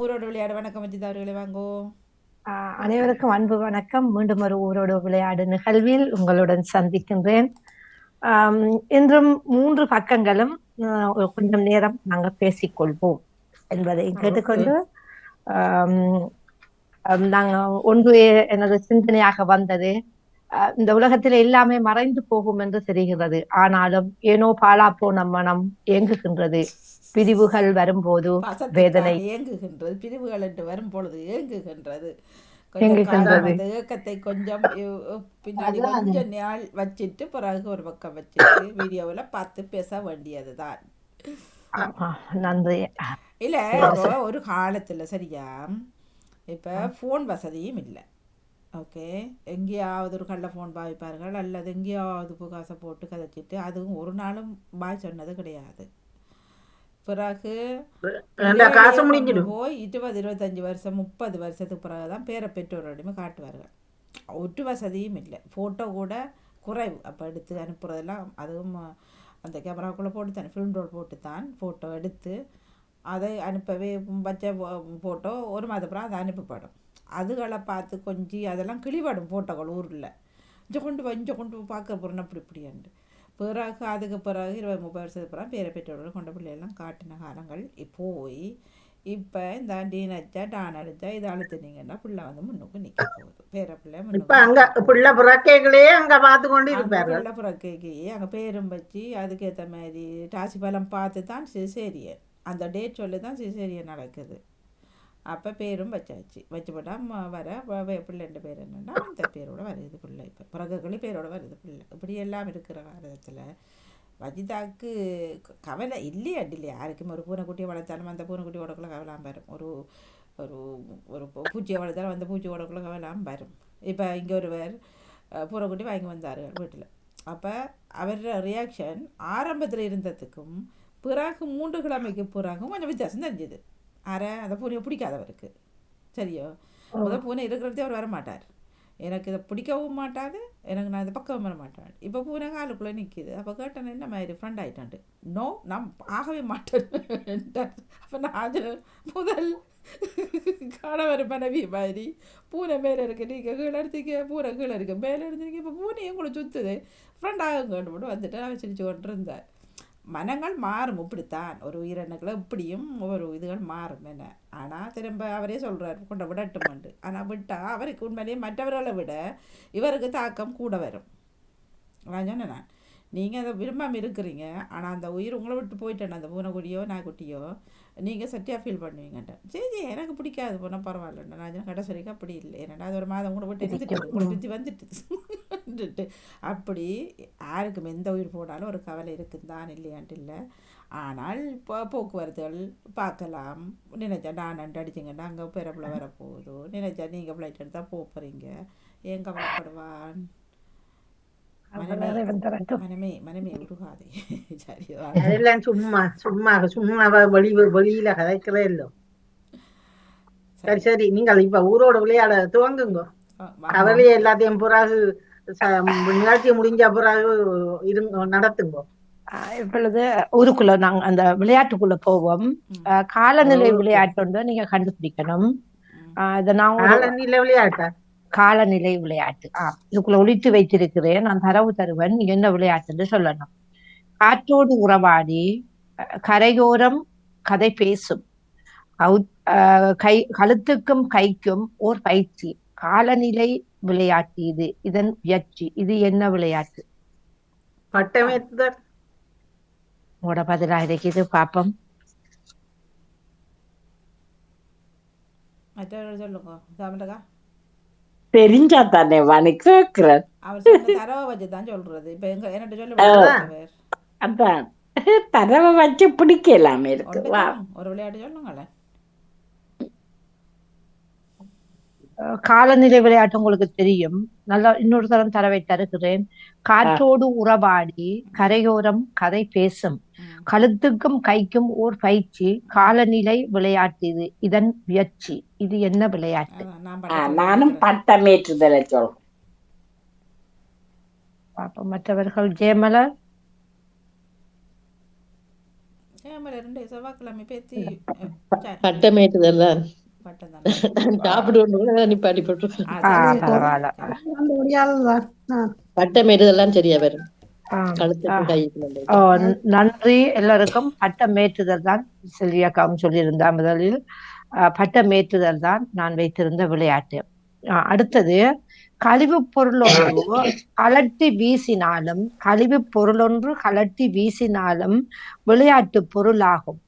ஊரோட விளையாட வணக்கம் வச்சுது அவர்களை வாங்கோ. அனைவருக்கும் அன்பு வணக்கம். மீண்டும் ஒரு ஊரோடு விளையாடு நிகழ்வில் உங்களுடன் சந்திக்கின்றேன். இன்றும் 3 பக்கங்களும் கொஞ்சம் நேரம் நாங்கள் பேசிக்கொள்வோம் என்பதை கேட்டுக்கொண்டு நாங்கள் ஒன்று எனது சிந்தனையாக வந்தது. இந்த உலகத்தில் எல்லாமே மறைந்து போகும் என்று தெரிகிறது. ஆனாலும் ஏனோ பாலா போன மனம் ஏங்குகின்றது. பிரிவுகள் வரும்போது வேதனை பாசத்துக்காக ஏங்குகின்றது, பிரிவுகள் என்று வரும் பொழுது ஏங்குகின்றது. கொஞ்சம் காலம் ஏங்குகின்றது. அந்த ஏக்கத்தை கொஞ்சம் பின்னாடி கொஞ்சம் நாள் வச்சிட்டு பிறகு ஒரு பக்கம் வச்சுட்டு வீடியோவில் பார்த்து பேச வேண்டியது தான். நன்றி. இல்லை, இப்போ ஒரு காலத்தில் சரியா, இப்போ ஃபோன் வசதியும் இல்லை. ஓகே, எங்கேயாவது ஒரு கள்ள ஃபோன் பாவிப்பார்கள் அல்லது எங்கேயாவது புகாசை போட்டு கதைச்சிட்டு அதுவும் ஒரு நாளும் பாய் சொன்னது கிடையாது. பிறகு காசு பிள்ளைகளையே கொண்டு முடிஞ்சிடும். போய் 20 25 வருஷம் 30 வருஷத்துக்கு பிறகு தான் பேர பெற்றோரோடையுமே காட்டுவார்கள். ஒட்டு வசதியும் இல்லை, ஃபோட்டோ கூட குறைவு. அப்போ எடுத்து அனுப்புறதெல்லாம் அதுவும் அந்த கேமராக்குள்ளே போட்டு தான் ஃபிலிம் ரோல் போட்டு தான் ஃபோட்டோ எடுத்து அதை அனுப்பவே வச்ச ஃபோட்டோ ஒரு மாதப்புறம் அது அனுப்பப்படும். அதுகளை பார்த்து கொஞ்சம் அதெல்லாம் கிளிபடும் ஃபோட்டோக்கள் ஊரில். இஞ்ச கொண்டு பார்க்க போகிறேன் அப்படி இப்படியாண்டு. பிறகு அதுக்கு பிறகு 20 30 வருஷத்துக்கு பிறகு பேர பெற்றோர்கள் கொண்ட பிள்ளையெல்லாம் காட்டின காலங்கள் போய் இப்போ இந்த டீனச்சா டான் அடிச்சா இதை அழுத்துனீங்கன்னா பிள்ளை வந்து முன்னுக்கு நிற்க போகுது. பேர பிள்ளை இப்ப அங்க பிள்ளை புறக்கைகளே அங்க பார்த்து கொண்டு அங்கே இருப்பார்கள். பிள்ளை புறக்கைக்கு அங்கே பேரும் வச்சு அதுக்கேற்ற மாதிரி ராசி பலம் பார்த்து தான் சிசேரியன், அந்த டேட் சொல்லி தான் சிசேரியன் நடக்குது. அப்போ பேரும் வச்சாச்சு. வச்சு போட்டால் வர பிள்ளைன்ற பேர் என்னென்னா அந்த பேரோட வருது பிள்ளை. இப்போ பிறகுகளி பேரோட வருது பிள்ளை. இப்படி எல்லாம் இருக்கிற காலத்தில் வஜிதாவுக்கு கவலை இல்லையா யாருக்குமே. ஒரு பூனைக்குட்டியை வளர்த்தாலும் அந்த பூனைக்குட்டி ஓடக்குள்ள கவலாம் வரும். ஒரு ஒரு ஒரு பூச்சியை வளர்த்தாலும் அந்த பூச்சி ஓடக்குள்ள கவலாம் வரும். இப்போ இங்கே ஒருவர் பூனைக்குட்டி வாங்கி வந்தார் வீட்டில். அப்போ அவரோட ரியாக்ஷன் ஆரம்பத்தில் இருந்ததுக்கும் பிறகு 3 கிழமைக்கு பிறகும் கொஞ்சம் வித்தியாசம் தெரிஞ்சுது. அந்த பூனையை பிடிக்காதவருக்கு சரியோ, முதல் பூனை இருக்கிறதே அவர் வரமாட்டார். எனக்கு இதை பிடிக்கவும் மாட்டாது, எனக்கு நான் இந்த பக்கம் வர மாட்டேன். இப்போ பூனை காலுக்குள்ளே நிற்கிது. அப்போ கேட்டேன் என்ன மாதிரி ஃப்ரெண்ட் ஆகிட்டான்ட்டு. நோ, நான் ஆகவே மாட்டேன். அப்போ நான் முதல் கணவர் மனைவி மாதிரி பூனை மேலே இருக்கு, நீங்கள் கீழே எடுத்தீங்க, பூனை கீழே இருக்கு, மேலே எடுத்தீங்க, இப்போ பூனையும் கூட சுற்றுது, ஃப்ரெண்டாக கொண்டு போட்டு வந்துட்டு அவன் சிரிச்சு கொண்டு இருந்தார். மனங்கள் மாறும், இப்படித்தான் ஒரு உயிரினங்களை இப்படியும் ஒரு இதுகள் மாறும் என்ன. ஆனால் திரும்ப அவரே சொல்கிறார் கொண்ட விடட்டுமண்டு. ஆனால் விட்டால் அவருக்கு உண்மையிலேயே மற்றவர்களை விட இவருக்கு தாக்கம் கூட வரும். நான் சொன்னேன், நீங்கள் அதை விரும்பாமல் இருக்கிறீங்க, ஆனால் அந்த உயிர் உங்களை விட்டு போயிட்டேன், அந்த பூனைக்குட்டியோ நாய்க்குட்டியோ, நீங்கள் சட்டியாக ஃபீல் பண்ணுவீங்கன்ட்டு. சரி எனக்கு பிடிக்காது போனால் பரவாயில்லண்ணா. நான் கடைசி வரைக்கும் அப்படி இல்லை, ஏன்னா அது ஒரு மாதம் கூட விட்டு இருந்துட்டு உங்களை சுற்றி வந்துட்டு அப்படி யாருக்கும் எந்த உயிர் போனாலும் ஒரு கவலை இருக்குதான், இல்லையான்ட்டு இல்லை. ஆனால் போக்குவரத்துகள் பார்க்கலாம். நினைச்சா நான் அடிச்சிங்கன்னா அங்கே பிறப்பில் வரப்போகுதோ, நினைச்சா நீங்கள் ஃப்ளைட் எடுத்தால் போகிறீங்க, ஏன் கவலைப்படுவான். மனமே மனமே உருகாதே. சரி, அதெல்லாம் சும்மா சும்மா சும்மா வெளியில கதைக்கிறே இல்லை. சரி சரி, நீங்கள் இப்ப ஊரோட விளையாட துவங்குங்க. கவலையை எல்லாத்தையும் பிறகு நிகழ்ச்சி முடிஞ்ச பிறகு நடத்துங்க. இப்பொழுது ஊருக்குள்ள நாங்க அந்த விளையாட்டுக்குள்ள போவோம். காலநிலை விளையாட்டு நீங்க கண்டுபிடிக்கணும். காலநிலை விளையாட்டா? காலநிலை விளையாட்டு. இதுக்குள்ள ஒழித்து வைத்திருக்கிறேன், நான் தரவு தருவன், என்ன விளையாட்டுன்னு சொல்லணும். காற்றோடு உறவாடி கரையோரம் கதை பேசும், கழுத்துக்கும் கைக்கும் ஓர் பயிற்சி. காலநிலை விளையாட்டு இது, இதன் முயற்சி. இது என்ன விளையாட்டு? பட்டமேத்துதல். உங்களோட பதிலாக இருக்குது, பாப்போம். சொல்லுங்க. தெரிஞ்சா தானே வாணி கேக்குறேன். அவர் சொன்ன தரவை வச்சுதான் சொல்றது. இப்ப என்கிட்ட சொல்ல அதான் தரவை வச்சு பிடிக்கலாமே இருக்கு. ஒரு விளையாட்டு சொல்லுங்களேன். காலநிலை விளையாட்டு உங்களுக்கு தெரியும். நல்லா இன்னொரு தரம் தரவை தருகிறேன். காற்றோடு உறவாடி கரையோரம் கதை பேசும், கழுத்துக்கும் கைக்கும் ஓர் பயிற்சி. காலநிலை விளையாட்டு இது, இதன் முயற்சி. இது என்ன விளையாட்டு? நானும் பட்டமேற்றுதலை சொல்றேன். மற்றவர்கள் ஜெயமலர் திங்கக்கிழமை 2 செவ்வாய்க்கிழமை பேத்தி பட்டமேட்டுதல் தான் பட்டம் தானே. சாப்பிடுவோம் நிப்பாட்டி போட்டு சரி சரி பரவாயில்ல. சரி. அந்த முடியாதுதான். பட்டமேட்டுதெல்லாம் சரியா வரும் ஆம். கழுத்துக்கு கைக்கு ஓ, நன்றி எல்லாருக்கும். பட்டமேற்றுதல் தான் செல்வியக்காவும் சொல்லியிருந்தா முதலில். பட்டமேற்றுதல் தான் நான் வைத்திருந்த விளையாட்டு. அடுத்தது, கழிவுப் பொருள் ஒன்று கலட்டி வீசினாலும் கலட்டி வீசினாலும் விளையாட்டு பொருளாகும்.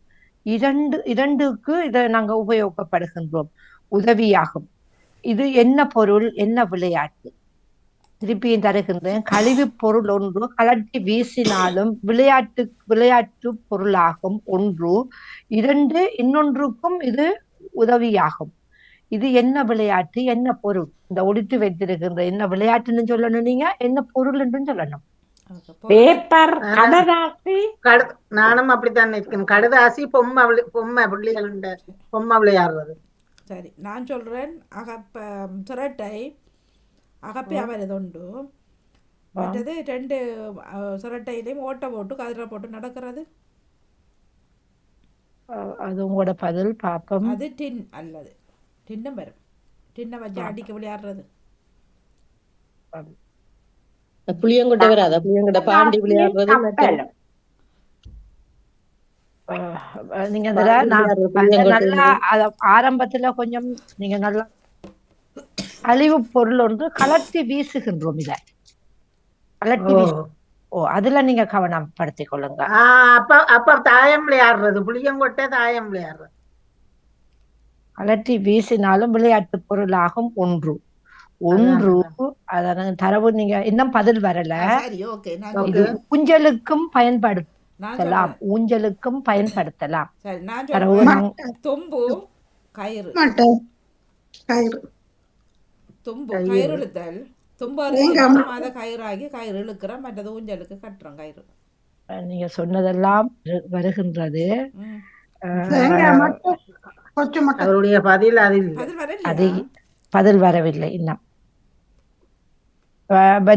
இரண்டுக்கு இதை நாங்க உபயோகப்படுகின்றோம், உதவியாகும். இது என்ன பொருள், என்ன விளையாட்டு? திருப்பியும் தருகின்றேன். கழிவுப் பொருள் ஒன்று கலட்டி வீசினாலும் விளையாட்டு பொருளாகும் ஒன்று. இன்னொன்றுக்கும் இது உதவியாகும். இது என்ன விளையாட்டு, என்ன பொருள்? இந்த ஒழித்து வைத்திருக்கின்ற என்ன விளையாட்டுன்னு சொல்லணும், நீங்க என்ன பொருள் என்று சொல்லணும். பேப்பர், கடதாசி. நானும் அப்படித்தான் இருக்கேன். கடுதாசி, பொம்மை பிள்ளைகள் பொம்மை விளையாடுறது. சரி, நான் சொல்றேன். சிரட்டை அகப்பி அவரது உண்டு. மற்றது 2 சிரட்டையிலையும் ஓட்டை போட்டு கதிரை போட்டு நடக்கிறது. அது உங்களோட பதில். பாப்போம். அது டின் அல்லது டின்னும் வரும். டின்னை வச்சு அடிக்க விளையாடுறது. புளியங்கொட்டை வராதா? புளியங்கொட்டை பாண்டி விளையாடுறது. நீங்க நல்லா ஆரம்பத்துல கொஞ்சம் நீங்க நல்லா அழிவு பொருள் ஒன்று கலட்டி வீசுகின்றோம். இத கலட்டி அதுல நீங்க கவனம் படுத்திக் கொள்ளுங்க. அப்ப தாயம் விளையாடுறது, புளியங்கொட்டை தாயம் விளையாடுறது. கலட்டி வீசினாலும் விளையாட்டு பொருளாகும் ஒன்று. அதான் தரவு. நீங்க இன்னும் பதில் வரல. இது ஊஞ்சலுக்கும் பயன்படுத்தலாம். சரி, நான் சொல்றேன். தும்பு கயிறு. தும்பு கயிறு இழுத்தல். தும்பு மாத கயிறாகி கயிறு இழுக்கிறோம். மற்றது ஊஞ்சலுக்கு கட்டுறோம் கயிறு. நீங்க சொன்னதெல்லாம் வருகின்றது. அவருடைய பதில் பதில் வரவில்லை இன்னும்.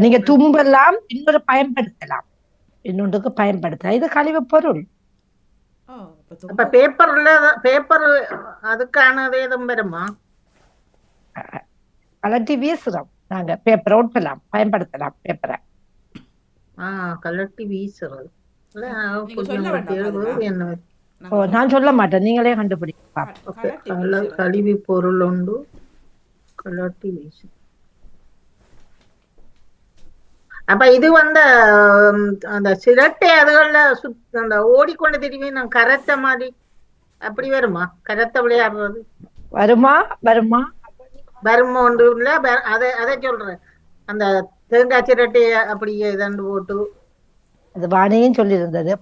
நீங்க தும்பெல்லாம் இன்னொன்றுக்கு பயன்படுத்தலாம். இது கழிவு பொருள். பேப்பர் அதுக்கானது எதுவும் வருமா? கலட்டி வீசுறோம் நாங்க. பேப்பரை ஒட்டலாம், பயன்படுத்தலாம். பேப்பரை கலட்டி வீசுறது. நான் சொல்ல மாட்டேன், நீங்களே கண்டுபிடிக்கலாம். கழிவு பொருள் உண்டு கலட்டி வீசு. அப்ப இது அந்த சிரட்டை அதுகள்ல அந்த ஓடிக்கொண்டு திரும்பி நான் கரத்த மாதிரி அப்படி வருமா? கரத்த விளையாடுறது வருமா ஒன்று இல்ல. அதை சொல்றேன். அந்த தேங்காய் சிரட்டைய அப்படியே இதண்டு போட்டு அது வாணியும் சொல்லி இருந்தது.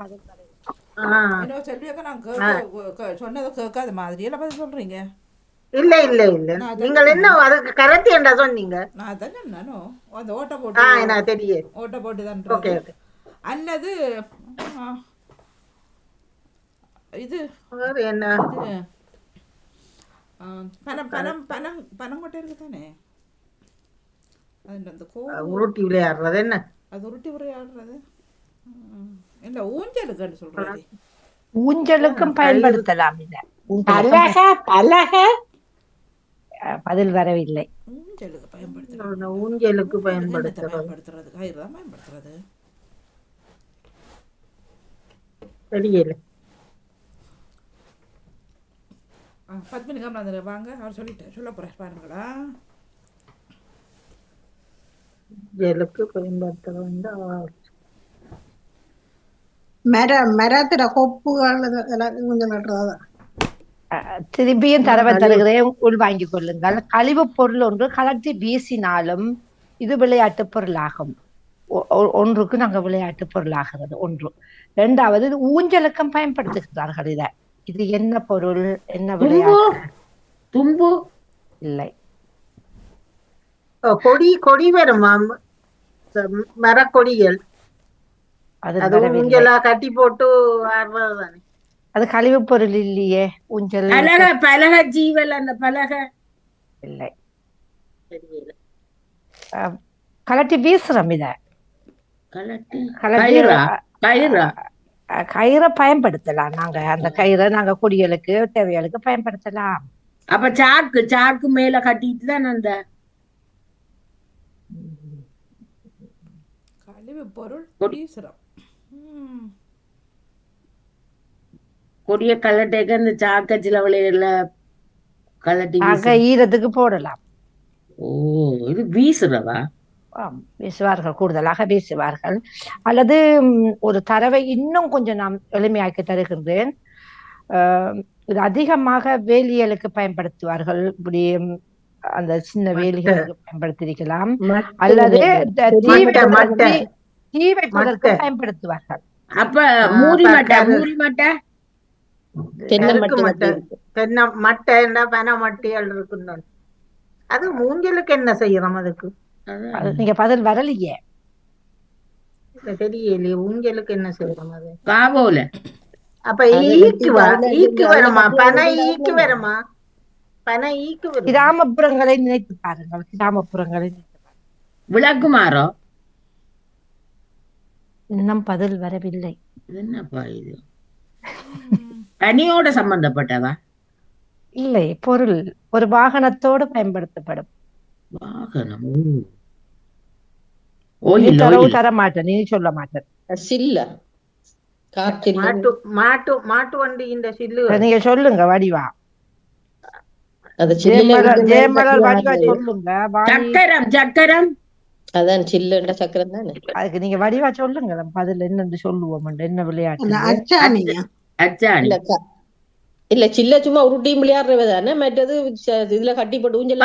சொன்னதை கேட்காத மாதிரி எல்லாம் பதில் சொல்றீங்க. இல்ல நீங்கள் என்ன அதுக்கு கரத்தி என்றா சொன்னீங்க? நான் தான் சொன்னோ அந்த ஓட்ட போட்டு தெரியும். ஓட்ட போட்டு தான் அல்லது இது என்ன பனங்கொட்டை இருக்கு தானே, அது உருட்டி விளையாடுறது. என்ன அது உருட்டி விளையாடுறது? இல்ல ஊஞ்சலுக்குன்னு சொல்றது. ஊஞ்சலுக்கும் பயன்படுத்தலாம். பதில் வரவில்லை. ஊஞ்சலுக்கு பயன்படுத்துறது கயிறு தான் பயன்படுத்துறது. தெரியல. பத்மினி கமலாந்தர் வாங்க, அவர் சொல்ல போறார் பாருங்களா. ஊஞ்சலுக்கு பயன்படுத்துறது மரத்துல கொப்புகள் திரும்பியும் தருகிறேன், உள் வாங்கிக் கொள்ளுங்கள். கழிவு பொருள் ஒன்று கலட்டி வீசினாலும் இது விளையாட்டு பொருளாகும். ஒன்றுக்கு நாங்க விளையாட்டு பொருளாகிறது ஒன்று. இரண்டாவது, இது ஊஞ்சலுக்கும் பயன்படுத்துகிறார்கள். இது என்ன பொருள், என்ன விளையாட்டு? தும்பு இல்லை. கொடி வருமா? மரக்கொடிகள் அது ஊஞ்சலா கட்டி போட்டு ஆடுறதுதானே. அது கழிவு பொருள் இல்லையே. ஊஞ்சல் பலக ஜீவல் அந்த பலக இல்லை. கலட்டி வீசுறோம். இத கயிறை பயன்படுத்தலாம். அந்த கயிறை நாங்க குடிகளுக்கு தேவைகளுக்கு பயன்படுத்தலாம். அப்ப சாக்கு மேல கட்டிட்டு தான் அந்த கழிவு பொருள் வீசுறோம். கொடிய கலட்டைக்கு அந்த சாக்கச்சில விளையில கலட்டி ஈரத்துக்கு போடலாம். ஓ, இது வீசுறதா? வீசுவார்கள், கூடுதலாக வீசுவார்கள். அல்லது ஒரு தரவை இன்னும் கொஞ்சம் நாம் எளிமையாக்கி தருகின்றேன். இது அதிகமாக வேலியலுக்கு பயன்படுத்துவார்கள். இப்படி அந்த சின்ன வேலிகளுக்கு பயன்படுத்தியிருக்கலாம். அல்லது தீ வைப்பதற்கு பயன்படுத்துவார்கள். அப்ப மூரி மட்டை தென்னை மட்டை பனை மட்டைகள் இருக்கு. அது மூஞ்சலுக்கு என்ன செய்யறோம்? அதுக்கு நீங்க பதில் வரலையே. தெரியலையே ஊஞ்சலுக்கு என்ன செய்யறோம்? அது காவோல. அப்ப ஈக்கு வருமா? பனை ஈக்கு வருமா? பனை ஈக்கு வரும். கிராமப்புறங்களை நினைத்து பாருங்கள். கிராமப்புறங்களை விளக்குமாறோ? இன்னும் பதில் வரவில்லை. என்னப்பா இது? பனியோட சம்பந்தப்பட்டதா? இல்லை, பொருள் ஒரு வாகனத்தோடு பயன்படுத்தப்படும். வாகனம். தர மாட்டேன், நீ சொல்ல மாட்டேன். சில்ல மாட்டு வண்டி இந்த சில்லு நீங்க சொல்லுங்க வடிவா. ஜெயமலர் வடிவா சொல்லுங்க. சக்கரம். அதான் சில்லுன்ற சக்கரம் தானே. அதுக்கு நீங்க வடிவா சொல்லுங்க. பதில் என்னன்னு சொல்லுவோம். என்ன விளையாட்டு? அச்சாணி. இல்ல, சில்ல சும்மா உருட்டியும் விளையாடுறவ தானே. மற்றது இதுல கட்டி போட்டு ஊஞ்சல்.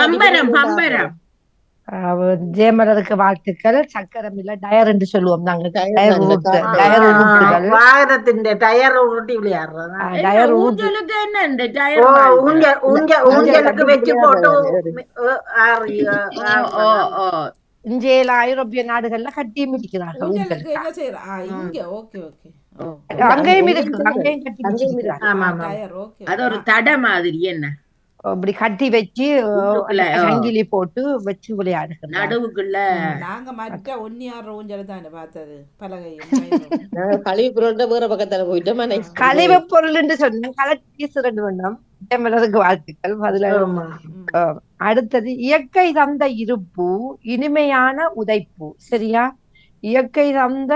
ஜெயமலருக்கு வாழ்த்துக்கள். சக்கரம் இல்ல, டயர் என்று சொல்லுவோம் நாங்க. வாகனத்தின் டயர் உருட்டி விளையாடுறதா? ஊஞ்சலுக்கு வச்சு போட்டு இந்தியில ஐரோப்பிய நாடுகள்ல கட்டியும் இருக்கிறார்கள். அங்கேயும் இருக்கு, அங்கேயும் கட்டி. அது ஒரு தடை மாதிரி. என்ன அப்படி கட்டி வச்சு சங்கிலி போட்டு வச்சு விளையாடுகிறோம். நடுவுக்குள்ள நாங்க மற்ற ஒன்னியார் ஊஞ்சல் தானே பார்த்தது. பலகையும் கழிவு பொருள் வேற பக்கத்துல போயிட்டோம். கழிவு பொருள் என்று சொன்ன கலட்டி சுரண்டு வண்ணம். ஜெயமலருக்கு வாழ்த்துக்கள். அடுத்தது இயற்கை தந்த இருப்பு இனிமையான உதைப்பு. சரியா? இயற்கை தந்த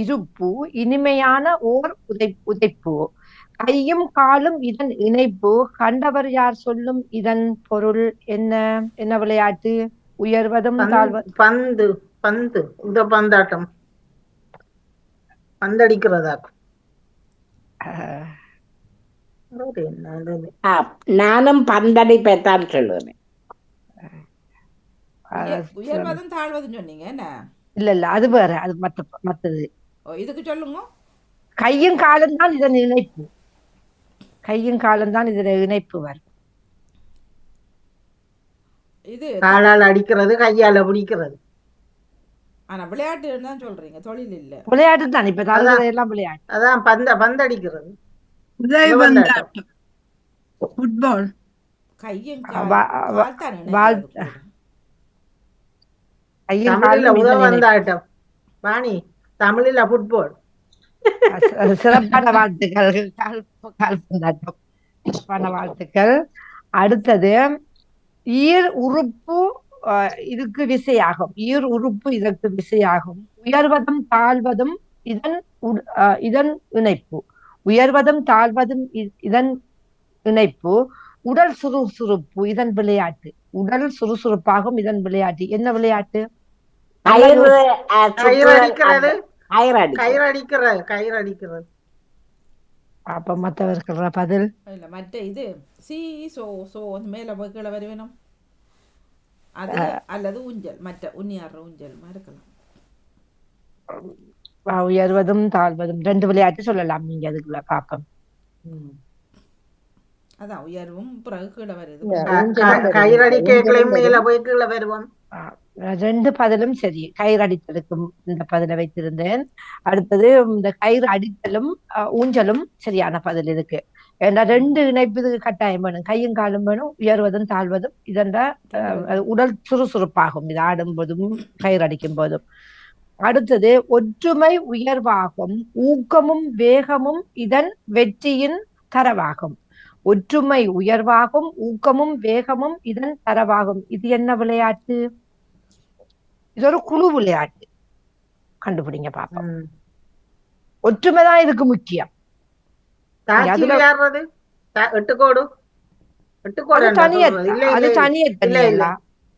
இருப்பு இனிமையான ஓர் உதைப்பு. கையும் காலும் இதன் இணைப்பு. கண்டவர் யார் சொல்லும் இதன் பொருள் என்ன? என்ன விளையாட்டு? உயர்வதும் தாழ்வதும். பந்து. இந்த பந்தாட்டம் பந்தடிக்கிறதா? நானும் பந்தடிப்பைத்தான் சொல்லுவேன். உயர்வதும் தாழ்வதும் சொன்னீங்க என்ன? இல்ல, அது வேற. அது மத்தது. இதுக்கு சொல்லுங்க. கையும் காலம் தான் இதன் இணைப்பு. கையும் காலம் தான் இதுல இணைப்பு வரும். இது காலால் அடிக்கிறது, கையால பிடிக்கிறது. ஆனா விளையாட்டு தான் சொல்றீங்க, தொழில் இல்ல. விளையாட்டு தான். இப்ப எல்லாம் விளையாட்டு. அதான் பந்தடிக்கிறது. ஃபுட்பால். கையும் உதவந்தாட்டம். வாணி தமிழில் ஃபுட்பால். சிறப்பான வாழ்த்துக்கள். சிறப்பான வாழ்த்துக்கள். அடுத்தது ஈர் உறுப்பு இதுக்கு விசையாகும். ஈர் உறுப்பு இதற்கு விசையாகும். உயர்வதும் தாழ்வதும் இதன் இணைப்பு. உயர்வதும் தாழ்வதும் இதன் இணைப்பு. உடல் சுறுசுறுப்பு இதன் விளையாட்டு. உடல் சுறுசுறுப்பாகும் இதன் விளையாட்டு. என்ன விளையாட்டு? கயிறடிக்கிறது. அப்ப மற்றவர்கள் பதில் இல்ல. மற்ற இது சோ மேல கீழே வருவேணும். அது அல்லது ஊஞ்சல். மற்ற உன்னியார் ஊஞ்சல் இருக்கலாம். உயர்வதும் தாழ்வதும் ரெண்டு விளையாட்டு சொல்லலாம். நீங்க அதுக்குள்ள பாப்போம். அதான் உயர்வும் பிறகு கீழே வருது. கயிறடிக்கலையும் மேல போய் கீழே வருவோம். ரெண்டு பதிலும் சரி. கயிறு அடித்தலுக்கும் இந்த பதிலை வைத்திருந்தேன். அடுத்தது இந்த கயிறு அடித்தலும் ஊஞ்சலும் சரியான பதில் இருக்கு. ஏன்னா ரெண்டு இணைப்பு இதுக்கு கட்டாயம் வேணும். கையும் காலும் வேணும். உயர்வதும் தாழ்வதும் இதென்ற உடல் சுறுசுறுப்பாகும். இது ஆடும் போதும் கயிறு அடிக்கும் போதும். அடுத்தது ஒற்றுமை உயர்வாகும் ஊக்கமும் வேகமும் இதன் வெற்றியின் தரவாகும். ஒற்றுமை உயர்வாகும் ஊக்கமும் வேகமும் இதன் தரவாகும். இது என்ன விளையாட்டு? இது ஒரு குழு விளையாட்டு. கண்டுபிடிங்க பாப்போம். ஒற்றுமைதான் இதுக்கு முக்கியம். தாச்சி விளையாடுறது எட்டுக்கோடு அது தனியா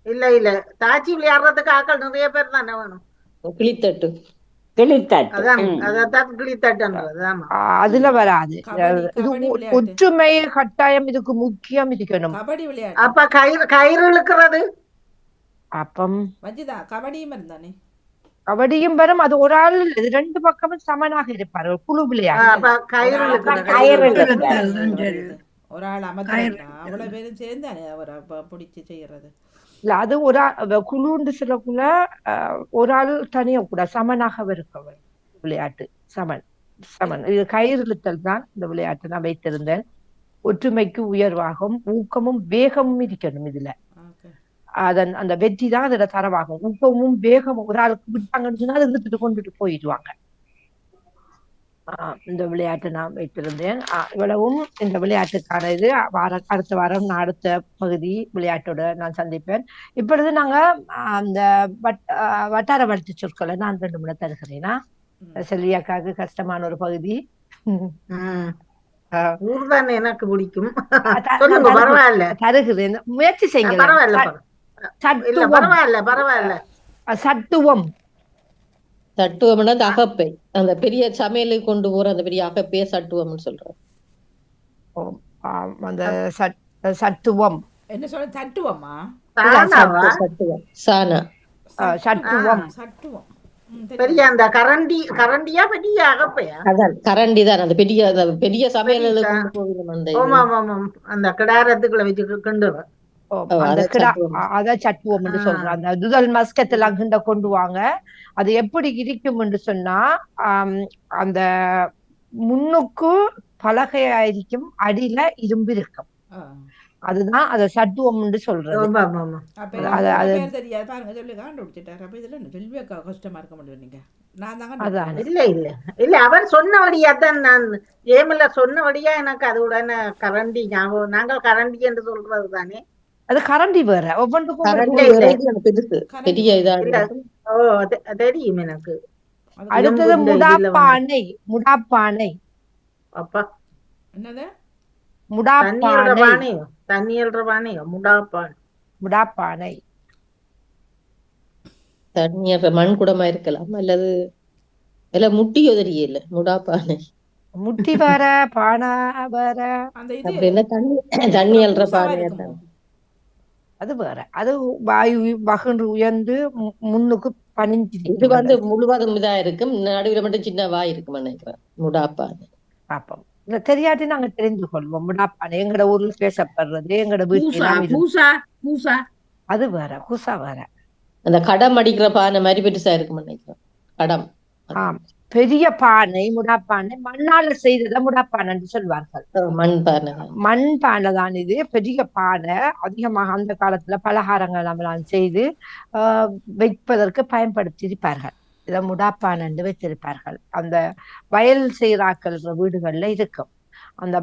இல்ல இல்ல தாச்சி விளையாடுறதுக்கு ஆக்கள் நிறைய பேர் தானே வேணும். கிளித்தட்டு அதான் கிளித்தட்டுன்றது. ஆமா, அதுல வராது. இது ஒற்றுமை கட்டாயம் இதுக்கு முக்கியம் இருக்கணும். கபடி விளையாட்டு. அப்ப கயிறு இழுக்கிறது அப்பம் வஞ்சிதா கபடியும் இருந்தானே. கபடியும் வரும். அது ஒரு ஆள் இது ரெண்டு பக்கமும் சமனாக இருப்பார். ஒரு குழு விளையாட்டு. ஒரு ஆள் அமர்ந்தா அவ்வளவு பேரும் சேர்ந்து அவரை பிடிச்சு செய்யறது இல்ல. அது ஒரு குழுன்னு சொல்லக்குள்ள ஒரு ஆள் தனியா கூட சமனாக இருக்கவர் விளையாட்டு. சமன் இது கயிறு இழுத்தல் தான் இந்த விளையாட்டு நான் வைத்திருந்தேன். ஒற்றுமைக்கு உயர்வாகும் ஊக்கமும் வேகமும் இருக்கணும் இதுல. அதன் அந்த வெற்றி தான் அதோட தரவாகும். ஊக்கமும் வேகமும் ஒரு ஆளுக்கு விட்டாங்கன்னு சொன்னா அதை இழுத்துட்டு கொண்டுட்டு போயிடுவாங்க. இந்த விளையாட்டு நான் வைத்திருந்தேன். இவ்வளவும் இந்த விளையாட்டுக்கான இது. அடுத்த வாரம் நான் அடுத்த பகுதி விளையாட்டோட நான் சந்திப்பேன். இப்பொழுது நாங்க அந்த வட்டார வளர்ச்சி சொற்களை நான் 2 முறை தருகிறேன்னா செல்வியாக்காவுக்கு கஷ்டமான ஒரு பகுதி. எனக்கு பிடிக்கும். தருகிறேன், முயற்சி செய்யுங்க. சட்டுவம். சட்டுவம்னா அந்த அகப்பை, அந்த பெரிய சமையலுக்கு கொண்டு போற அந்த பெரிய அகப்பைய சட்டுவம்னு சொல்றோம். அந்த சட்டுவம் என்ன சொல்ற? தட்டுவமா? சட்டுவம் சானா சட்டுவம் சட்டுவம் பெரிய அந்த கரண்டியா பெரிய அகப்பையா? அதான் கரண்டி தான். அந்த பெரிய சமையலுக்கு கொண்டு போகிறோம். அந்த கிடாரத்துக்குள்ள வச்சு கிண்டு அத சட்டுவம் என்று சொல்றோம். அந்த துதல் மஸ்கத்தெல்லாம் கிண்ட கொண்டு வாங்க. அது எப்படி இருக்கும் என்று சொன்னா அந்த முன்னுக்கு பலகையாயிருக்கும், அடியில இரும்பு இருக்கும். அதுதான் அத சட்டுவம் என்று சொல்றது. இல்ல அவர் சொன்னபடியாதான் நான் ஏமில்ல சொன்னபடியா எனக்கு அது உடனே கரண்டி ஞாபகம். நாங்கள் கரண்டி என்று சொல்றது தானே. அது கரண்டி வேற. ஒவ்வொன்றுக்கும் தெரியும் எனக்கு. அடுத்தது முடாப்பானை. முடாப்பானை அப்பா என்னது? முடாப்பானை. தண்ணீர் பானையோ? முடாப்பானை. தண்ணீர் மண் குடமா இருக்கலாம், அல்லது எல்லாம் முட்டியோ தெரியல. முடாப்பானை முட்டி வர பானா வர தண்ணி அல்ற பானை. அது வேற. அது வாயு வகுன்று உயர்ந்து முன்னுக்கு பணிஞ்சு. இது வந்து முழுவதும் இதா இருக்கும், நடுவில் மட்டும் சின்ன வாய் இருக்கும் நினைக்கிறேன். முடாப்பானை பாப்போம். தெரியாட்டி நாங்க தெரிந்து கொள்வோம். முடாப்பானை எங்கட ஊர்ல பேசப்படுறது. எங்கட வீட்டுல அது வேற. கூசா வேற. அந்த கடம் அடிக்கிற பானை மாதிரி பெருசா இருக்கும் நினைக்கிறேன். கடம். பெரிய பானை முடாப்பானை. மண்ணால செய்தத முடாப்பானை சொல்வார்கள். மண் பானை தான் இது. பெரிய பானை. அதிகமாக அந்த காலத்துல பலகாரங்கள் நம்மளாம் செய்து வைப்பதற்கு பயன்படுத்தியிருப்பார்கள். இதை முடாப்பானை என்று வைத்திருப்பார்கள். அந்த வயல் செய்கிறாக்கள் வீடுகள்ல இருக்கும். அந்த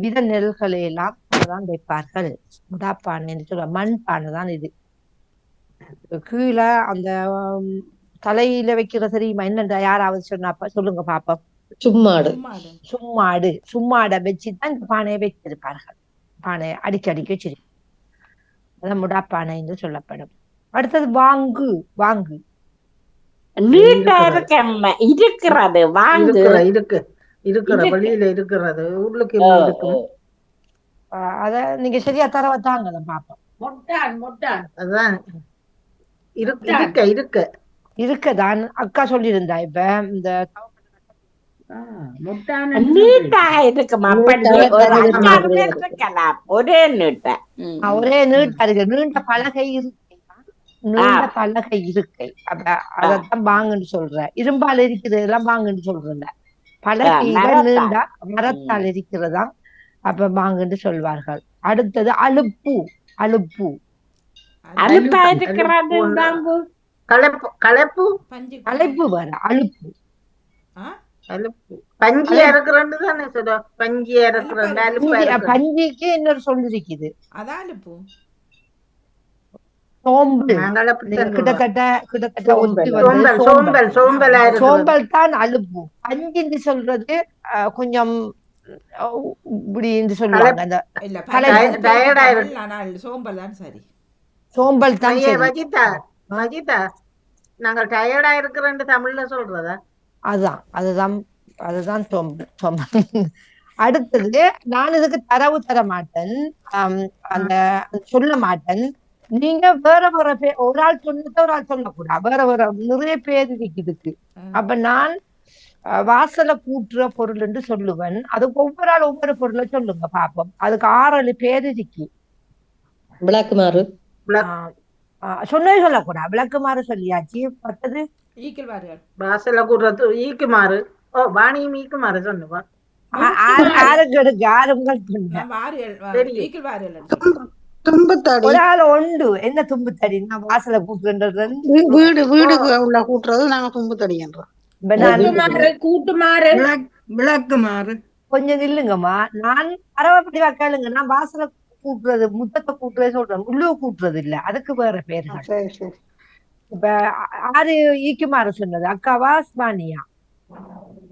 வித நெல்களை எல்லாம் தான் வைப்பார்கள். முடாப்பானை என்று சொல்ற மண் பானை தான் இது. கீழே அந்த தலையில வைக்கிற தெரியுமா? என்னன்ற யாராவது சொன்னாப்ப சொல்லுங்க பாப்போம். சும்மாடை வச்சுதான் இந்த பானையை வைத்திருப்பார்கள். பானையை அடிக்கடி வச்சிருக்க. அதான் முடாப்பானை என்று சொல்லப்படும். அடுத்தது வாங்கு. வாங்கு இருக்கிறது. வாங்கு வெளியில இருக்கிறது. உள்ளுக்கு அத நீங்க சரியா தரவத்தாங்க பாப்போம். அதான் இருக்கதான் அக்கா சொல்லியிருந்தா. இப்ப இந்த ஒரே நீட்டா இருக்கு. நீண்ட பலகை இருக்கை. நீண்ட பலகை இருக்கை. அதத்தான் வாங்குன்னு சொல்ற. இரும்பால் இருக்கிறது எல்லாம் வாங்குன்னு சொல்றல. பலகையில நீண்ட மரத்தால் இருக்கிறதா அப்ப வாங்குன்னு சொல்வார்கள். அடுத்தது அலுப்பு. அலுப்பு கலப்பு கலப்பு பஞ்சு அழைப்பு வேற, அழுப்பு. ஆ கலப்பு பஞ்சியா இருக்கிறேன்னு தானே சொல்ல. பஞ்சியா இருக்கிறேன், அலுப்பா இருக்கிறேன். பஞ்சிக்கு இன்னொரு சொல் இருக்குது, அதான் அலுப்பு. சோம்பல். நாங்கள் நீங்க அப்படித்தான் கிட்டத்தட்ட ஒத்தி வந்து சோம்பல் சோம்பல். சோம்பல் சோம்பலா இருக்கிறது. சோம்பல் தான் அலுப்பு. பஞ்சுன்னு சொல்றது கொஞ்சம் இப்படி என்று சொல்லுவாங்க. அந்த இல்ல டயர்டா தமிழ், ஆனால் சோம்பல் தான் சரி. சோம்பல் தான் சரி. வஜிதா வஜிதா நாங்கள் டயர்டா இருக்கிறேன்னு தமிழ்ல சொல்றதா? அதுதான் அதுதான் சோம்பல். அடுத்தது, நான் இதுக்கு தரவு தர மாட்டேன், அந்த சொல்ல மாட்டேன். நீங்க வேற வேற பேர், ஒரு ஆள் சொன்னதை ஒரு ஆள் சொல்லக்கூடாது, வேற வேற நிறைய பேர் இருக்குதுக்கு. அப்ப நான் வாசலை கூட்டுற பொருள் என்று சொல்லுவேன். அதுக்கு ஒவ்வொரு ஆள் ஒவ்வொரு பொருளை சொல்லுங்க பாப்போம். அதுக்கு 6 பேர் இருக்கு. விளக்குமாறு. சொன்னது சொல்லக்கூடாது, விளக்குமாறு சொல்லியாச்சு. பத்தது ஈக்கிள்வார்கள். வாசல கூடுறது ஈக்குமாறு. ஓ, வாணியும் ஈக்குமாறு சொன்னுவா. யாருக்கு எடுக்க யாருங்கள் சொன்ன தும்புத்தடி ஒரு ஆள் உண்டு. என்ன தும்புத்தடி? நான் வாசலை கூட்டுன்றது வீடுக்கு உள்ள கூட்டுறது நாங்க தும்புத்தடின்றோம். கூட்டுமாறு. விளக்குமாறு. கொஞ்சம் நில்லுங்கம்மா, நான் பரவாயில்ல கேளுங்க. நான் வாசலை கூட்டுறது, முத்தத்தை கூட்டுறது சொல்றேன், உள்ளு கூட்டுறது இல்ல, அதுக்கு வேற பேர்கள். சரி சரி. இப்ப 6 ஈக்குமாறு சொன்னது அக்காவா ஸ்பானியா?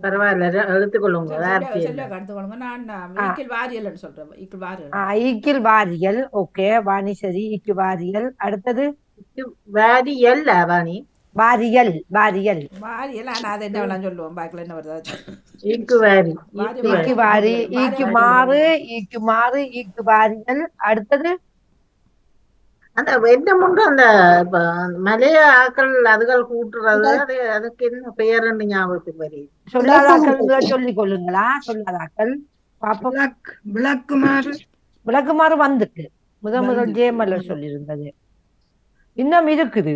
பரவாயில்ல, எடுத்துக்கொள்ளுங்க. எடுத்துக்கொள்ளுங்க. நான் ஈக்கிள் வாரியல் சொல்றேன். ஈக்கிள் வாரியல். ஓகே வாணி, சரி. ஈக்கு வாரியல். அடுத்தது வாரியல். வாணி வாரியல். வாரியல் அதை என்ன சொல்லுவோம், பாக்கல என்ன வருது. ஈக்குவாரி. ஈக்குவாரி, ஈக்குமாறு, ஈக்குமாறு, ஈக்குவாரியல். அடுத்தது அந்த என்ன முண்டு அந்த மலைய ஆக்கள் அதுகள் கூட்டுறது, அதுக்கு என்ன பெயர்ன்னு ஞாபகத்துக்கு வருது. சொல்லாதாக்கள் சொல்லிக் கொள்ளுங்களா? சொல்லாதாக்கள் பாப்போம். விளக்குமாறு. விளக்குமாறு வந்துட்டு முதல் ஜேமலர் சொல்லியிருந்தது. இன்னும் இருக்குது.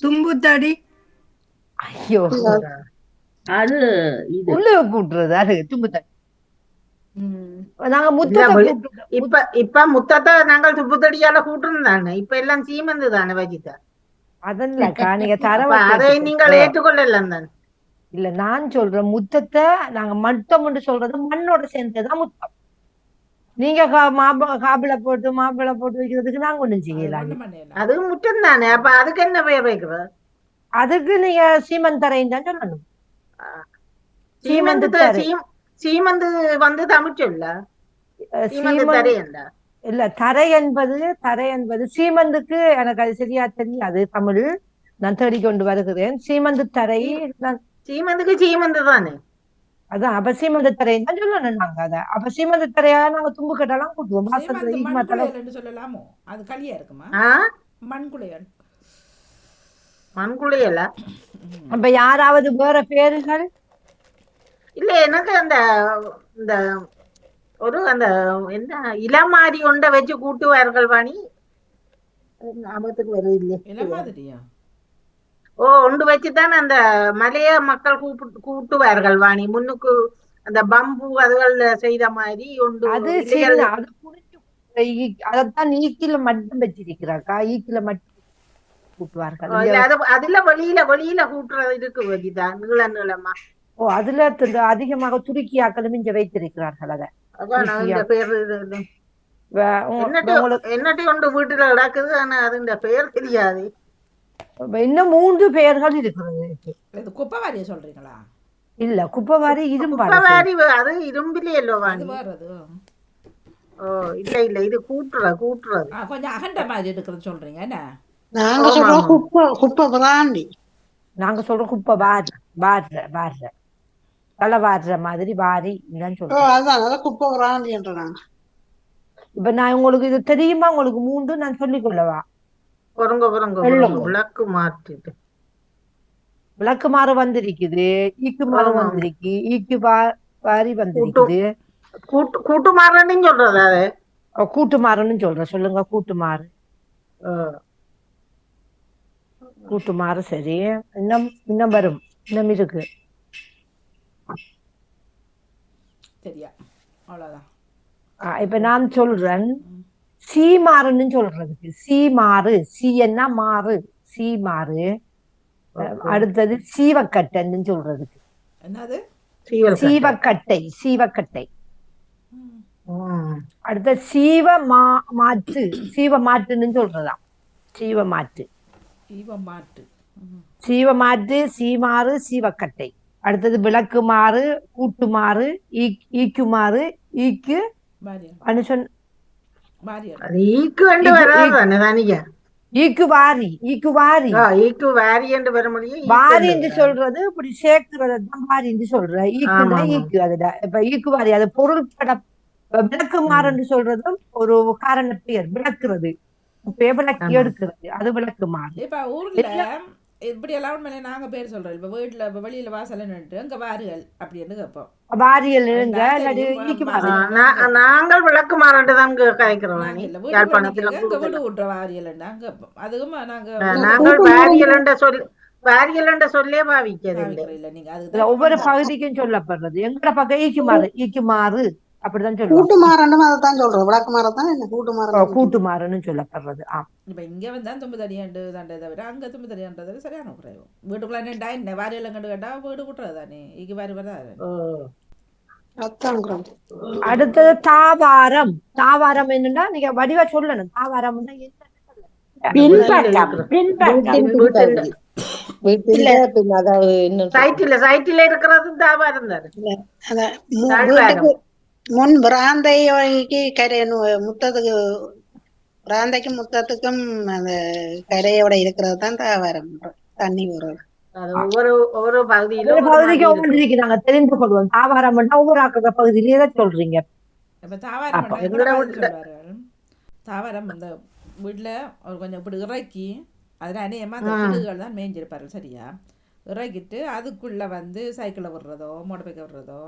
தும்புத்தடி. ஐயோ, அது உள்ள கூட்டுறது அது தும்புத்தடி. நாங்க முத்தத்தை இப்ப முத்தத்தை நாங்கள் தும்புத்தடியால கூட்டுறோம் தானே. இப்ப எல்லாம் சீமந்து தானே வஜிதா. அதன்லக்கா நீங்க தரவ அதை நீங்கள் ஏற்றுக்கொள்ளலாம் தானே. இல்ல, நான் சொல்றேன் முத்தத்தை நாங்க மட்டம் சொல்றது மண்ணோட சேர்ந்ததுதான் முத்தம். நீங்க காபில போட்டு மாப்பிளை போட்டு வைக்கிறதுக்கு நாங்க ஒண்ணும் செய்யலாம். அது முட்டம் தானே. அப்ப அதுக்கு என்ன பெயர் வைக்கிறது? அதுக்கு நீங்க சீமந்தரைன்னு தான் சொல்லணும். சீமந்து வந்து தமிழ் சொல்ல இல்ல, தரை என்பது சீமந்துக்கு எனக்கு அது சரியா தெரியாது தமிழ். நான் தேடிக்கொண்டு வருகிறேன். சீமந்து தரை. சீமந்துக்கு சீமந்து தானே. அதான், அப்ப சீமந்த தரைன்னு தான் சொல்லணும் நாங்க. அதை அப்ப சீமந்த தரையா நாங்க தும்பு கட்டெல்லாம் கூட்டுவோம். சொல்லலாமோ? அது களியா இருக்குமா? மண்குளையல். மண்குளையல. அப்ப யாராவது வேற பேருகள்? இல்ல, எனக்கு அந்த இந்த ஒரு அந்த என்ன இளமாரி ஒன்றை வச்சு கூட்டுவார்கள் வாணி. ஞாபகத்துக்கு வருது இல்லையா? இளமாதிரியா? ஓ, ஒன்று வச்சுதான் அந்த மலைய மக்கள் கூட்டுவார்கள் வாணி. முன்னுக்கு அந்த பம்பு அதுகள் செய்த மாதிரி ஒன்று. அதான் ஈக்கில மட்டும் வச்சிருக்கிறாக்கா. ஈக்கில மட்டும் கூட்டுவார்கள். அதுல வெளியில கூட்டுறது இருக்கு வஜிதா, நீள நீளமா. ஓ, அதுல அதிகமாக துருக்கியாக்களும் இங்க வைத்திருக்கிறார்கள். அதை என்னட்டி ஒன்று வீட்டுல கிடக்குது, ஆனா அது இந்த பெயர் தெரியாது. இன்னும் 3 பெயர்கள் இருக்கிறது. குப்பவாரிய சொல்றீங்களா? இல்ல, குப்பவாரி இரும்பாரி. அது இரும்பிலேயோ வாணி. ஓ, இல்ல இது கூட்டுறது கொஞ்சம் அகண்ட மாதிரி இருக்கிறது சொல்றீங்க என்ன? நாங்க சொல்றோம் குப்பை பிராண்டி. நாங்க சொல்றோம் குப்பை வாடுற தலை வாடுற மாதிரி வாரி சொல்றோம். குப்பை பிராண்டி என்றாங்க. இப்ப நான் உங்களுக்கு இது தெரியுமா? உங்களுக்கு 3 நான் சொல்லிக் கொள்ளவா? விளக்குமாறு வந்திருக்குது, ஈக்குமாறு வந்திருக்கு, ஈக்குவாரி வந்திருக்குது. கூட்டுமாறுன்னு சொல்றது. கூட்டுமாறுன்னு சொல்ற. சொல்லுங்க கூட்டுமாறு. கூட்டுமாறு சரி. இன்னும் வரும், இன்னும் இருக்கு. சரியா? அவ்வளவுதான். இப்ப நான் சொல்றேன். சீமாறுன்னு சொல்றதுக்கு. சீமாறு, சி என்ன மாறு, சீமாறு. அடுத்தது சீவக்கட்டைன்னு சொல்றதுக்கு. என்னது? சீவக்கட்டை, சீவக்கட்டை. ம். அடுத்த மாற்று, சீவ மாற்றுன்னு சொல்றதாம். சீவ மாற்று, சீவமாட்டு. ம். சீவமாற்று, சீமாறு, சீவக்கட்டை. அடுத்தது விளக்குமாறு, கூட்டுமாறு, ஈக்குமாறு, ஈக்கு வாரியல். மனுஷன் வாரியல். அது ஈக்கு என்று வராதானே தானிக்க ஈக்கு வாரி, ஈக்கு வாரி. ஈக்கு வாரி என்று வர முடியும். வாரி என்று சொல்றது இப்படி சேர்க்கிறதான் வாரி என்று சொல்ற. ஈக்குன்னா ஈக்கு. அதுல இப்ப ஈக்கு வாரி அது பொருள்பட. விளக்குமாறு என்று சொல்றதும் ஒரு காரண பெயர், விளக்குறது, விளக்கி எடுக்கிறது, அது விளக்குமாறு. இப்ப ஊர்ல இப்படி எல்லாம் உண்மையிலே நாங்க பேர் சொல்றோம். இப்ப வீட்டுல இப்ப வெளியில வாசல்ல நின்று அங்க வாரியல் அப்படின்னு கேட்போம். வாரியல் இருங்க நாங்கள் விளக்கு மாறண்டுதான் கேட்கிறோம். வீடு விட்டுற வாரியல் கேட்போம். அதுவும் நாங்கள் வாரியல் என்ற சொல்லே பாவிக்கிறது இல்ல. நீங்க அதுக்கு ஒவ்வொரு பகுதிக்கும் சொல்லப்படுறது. எங்கட பக்கம் ஈக்குமாறு, ஈக்குமாறு அப்படிதான் சொல்லுவோம். கூட்டுமாறன்னு அதைத்தான் சொல்றோம். விளக்கு மாறதான் என்ன கூட்டுமாறுன்னு சொல்லப்படுறது. இப்ப இங்க வந்தா தும்பு தடியாண்டு தாண்டே தவிர அங்க தும்பு தடியான்றது சரியான குறைவு. வீட்டுக்குள்ள நின்றா என்ன வாரியெல்லாம் கண்டு கேட்டா வீடு விட்டுறது தானே. இங்க வாரி வராது. அடுத்தது தாவாரம். தாவாரம் என்னன்னா நீங்க வடிவா சொல்லணும். தாவாரம் முன் பிராந்தைக்கு கரை முத்தத்துக்கு பிராந்தைக்கும் முத்தத்துக்கும் அந்த கரையோட இருக்கிறது தான் தாவாரம். தண்ணி ஊறது ஒவ்வொரு பகுதிக்கு ஒவ்வொன்று இருக்கு. நாங்க தெரிந்து கொள்வோம். தாவாரம் ஒவ்வொரு ஆக்கிற பகுதியிலேயே தான் சொல்றீங்க. இப்ப தாவாரம் தாவாரம் அந்த வீட்டுல ஒரு கொஞ்சம் இப்படி இறக்கி அதுல அநேகமா அந்த கிடுகள் தான் மேய்ஞ்சிருப்பாரு. சரியா இறக்கிட்டு அதுக்குள்ள வந்து சைக்கிளை விடுறதோ மோட்டர் பைக்கை விடுறதோ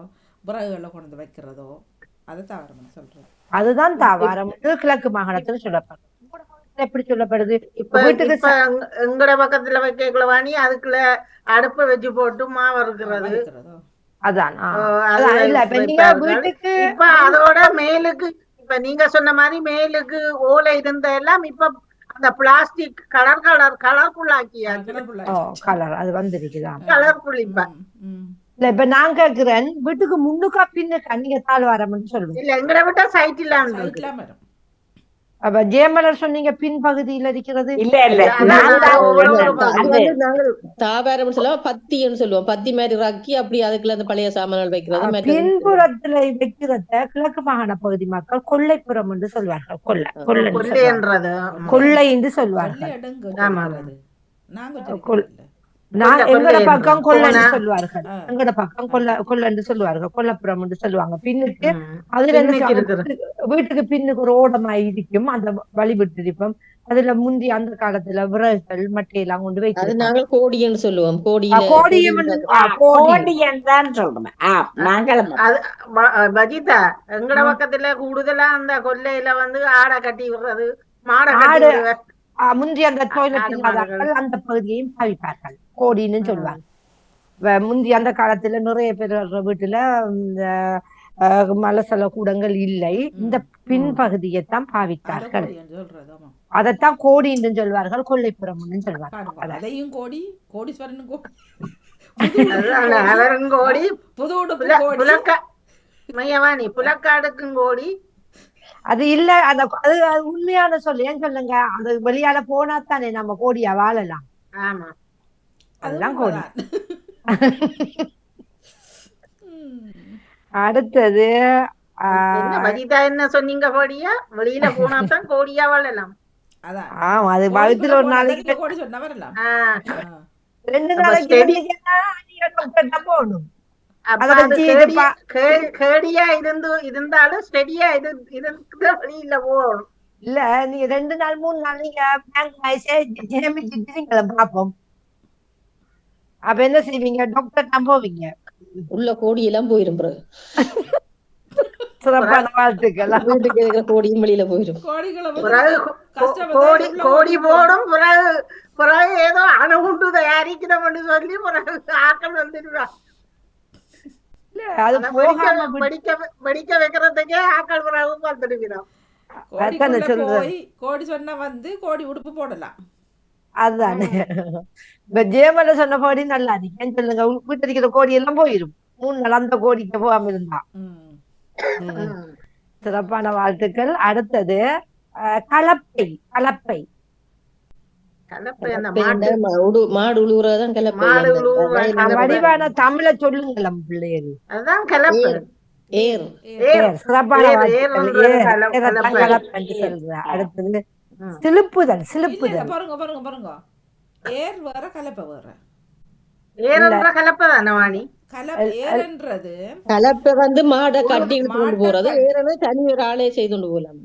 விறகுகளை கொண்டு வந்து வைக்கிறதோ அது தாவாரம் சொல்றோம். அதுதான் தாவாரம் கிழக்கு மாகாணத்துல சொல்லப்படுது. எப்படி சொல்லப்படுது? இப்ப வீட்டுக்கு எங்கட பக்கத்துல வைக்கல வாணி அதுக்குள்ள அடுப்ப வச்சு போட்டு மாவு இருக்கிறது. அதான் இப்ப அதோட மேலுக்கு இப்ப நீங்க சொன்ன மாதிரி மேலுக்கு ஓலை இருந்த எல்லாம் இப்ப அந்த பிளாஸ்டிக் கலர்ஃபுல்லாக்கியாச்சு. கலர் அது வந்துருக்குதான் கலர்ஃபுல். இல்ல இப்ப நான் கேக்குறேன் வீட்டுக்கு முன்னுக்கா பின்னுக்கா நீங்க தாழ்வாரம்னு சொல்லுங்க. இல்ல எங்கட விட்டா சைட் இல்லாம. அப்ப ஜெயமலர் சொன்னீங்க பின் பகுதியில இருக்கிறது. தாவாரம் சொல்ல பத்தின்னு சொல்லுவோம். பத்தி மாதிரி ராக்கி அப்படி அதுக்குள்ள அந்த பழைய சாமான்கள் வைக்கிறது. பின்புறத்துல வைக்கிறத கிழக்கு மாகாண பகுதி மக்கள் கொள்ளைப்புறம் என்று சொல்வார்கள். கொள்ளை என்று சொல்வார்கள். எங்கட பக்கம் கொள்ளன்னு சொல்லுவார்கள். எங்கட பக்கம் கொள்ளன்னு சொல்லுவார்கள். கொல்லப்புறம் என்று சொல்லுவாங்க. பின்னுக்கு அதுல வீட்டுக்கு பின்னுக்கு ஒரு ஓடமா இருக்கும். அந்த வழிபட்டு இருப்போம். அதுல முந்தி அந்த காலத்துல விறகுகள் மட்டையெல்லாம் கொண்டு வைக்கிறது. நாங்கள் கோடின்னு சொல்லுவோம். பஜிதா எங்கட பக்கத்துல கூடுதலா அந்த கொல்லையில வந்து ஆடை கட்டி விடுறது மாடை முந்தி அந்த தொழிலத்தில் அந்த பகுதியையும் பாவிப்பார்கள். கோடின்னு சொல்லுவாங்க. முந்தி அந்த காலத்துல நிறைய பேர் வீட்டுல இந்த மலசல கூடங்கள் இல்லை. இந்த பின்பகுதியைத்தான் பாவித்தார்கள். அதைத்தான் கோடின்னு சொல்வார்கள். கொல்லைப்புறம்னு சொல்வார்கள். அதையும் கோடி கோடீஸ்வரன் புலக்காடுக்கும் கோடி. அது இல்ல அது உண்மையான சொல்லு. ஏன் சொல்லுங்க, அது வெளியால போனா தானே நம்ம கோடியா வாழலாம். ஆமா அதுதான் கோடி. அடுத்தது என்ன சொன்னீங்க? கோடியா வெளியில போனா தான் கோடியா வாழலாம். ஆமா அது வகுத்துல ஒரு நாளைக்கு கோடி சொன்னா வரலாம். 2 நாளைக்கு போகணும். கேடியா இருந்தாலும் ஸ்டெடியா வெளியில போகணும். இல்ல நீங்க 2 நாள் 3 நாள் நீங்க பாப்போம். அப்ப என்ன செய்வீங்க? டாக்டர் நம்புவீங்க. உள்ள கோடியெல்லாம் போயிரும். சிறப்பான வாழ்த்துக்கள். வீட்டுக்கு இருக்கிற கோடியும் வெளியில போயிரும். கோடி போடும். பிறகு ஏதோ அணுகுண்டு தயாரிக்கிறோம்னு சொல்லி பிறகு ஆக்கள் வந்துடுவாங்க. அது படிக்க வைக்கிறதுக்கே ஆக்கள் பிறகு பார்த்துடுகிறோம். கோடிக்குள்ள சொல்றேன். போய் கோடி சொன்னா வந்து கோடி உடுப்பு போடலாம். அதுதானே இப்ப ஜேமல சொன்னபடி நல்லா இருக்கு. ஏன் சொல்லுங்க, வீட்டு இருக்கிற கோடி எல்லாம் போயிரும். 3 நாள் அந்த கோடிக்கு போகாம இருந்தா. ம். ம். சிறப்பான வாழ்த்துக்கள். அடுத்தது கலப்பை. கலப்பை கலப்பை அந்த கலப்பை மாடு உழுவுறதான் கலப்பை. மாடு அந்த உழுவுற வயல்ல வடிவான தமிழ சொல்லுங்களம் பிள்ளைகள். அதுதான் கலப்பை. ஏர் சிறப்பான ஏர் வாழ்த்துக்கள். ஏர்ன்றது ஏறத்தான் கலப்பை. கலப்பைன்னு சொல்றேன். அடுத்தது சிலுப்புதல். இல்ல சிலுப்புதல் பாருங்க ஏர் வேற கலப்பை வேற. ஏர்ன்ற கலப்பை தானே வாணி? ஏர்ன்றது கலப்பை வந்து மாடை கட்டி இழுத்து கொண்டு போறது. ஏறன்னு தனி ஒரு ஆளே செய்து கொண்டு போகலாம்.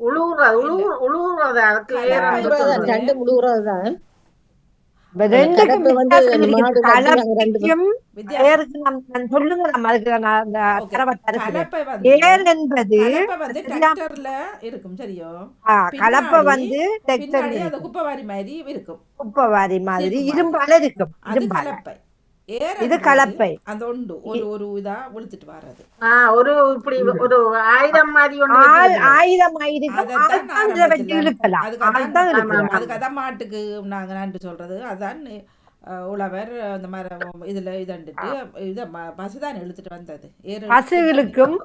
உழுவுறது அதுக்கு ஏர்ன்னு சொல்றது. ரெண்டு முழுவுறதுதான். ரெண்டுக்கும் கலப்பை வந்து வித்தியாசம் அந்த இருக்குது. மாடு கட்டி அங்க ரெண்டு கலப்பையும் வித்தியாசம். ஏருக்கு நான் சொல்லுங்க, நம்ம அதுக்கு நான் அந்த Okay. தரவை தருகிறேன். கலப்பை வந்து ஏர் என்பது கலப்பை வந்து டிராக்டர்ல இருக்கும் சரியோ. கலப்பை பின்னாடி- வந்து பின்னாடி அந்த குப்பைவாரி மாதிரி இருக்கும். குப்பைவாரி மாதிரி சீப்பு இரும்பால இருக்கும். அது இரும்பால. கலப்பை. ஏர் இது என்பது கலப்பை. அந்த ஒன்று ஒரு இதா உளுத்துட்டு வர்றது. ஒரு இப்படி ஒரு ஆயுதம் மாதிரி ஒண்ணு ஆயிரம் வச்சிருக்கீங்க. ஆயிரம் அதைத்தான் ஆள் இதை வச்சு ஆரம்பத்துல இழுக்கலாம். அதுதான் இழுக்கலாம். அதுக்கதான் மாட்டுக்கு நாங்க நன்றி சொல்றது. அதான் உழவர் அந்த மாதிரி இதுல இதண்டுட்டு இத பசுதான் இழுத்துட்டு வந்தது. பசுகளுக்கும்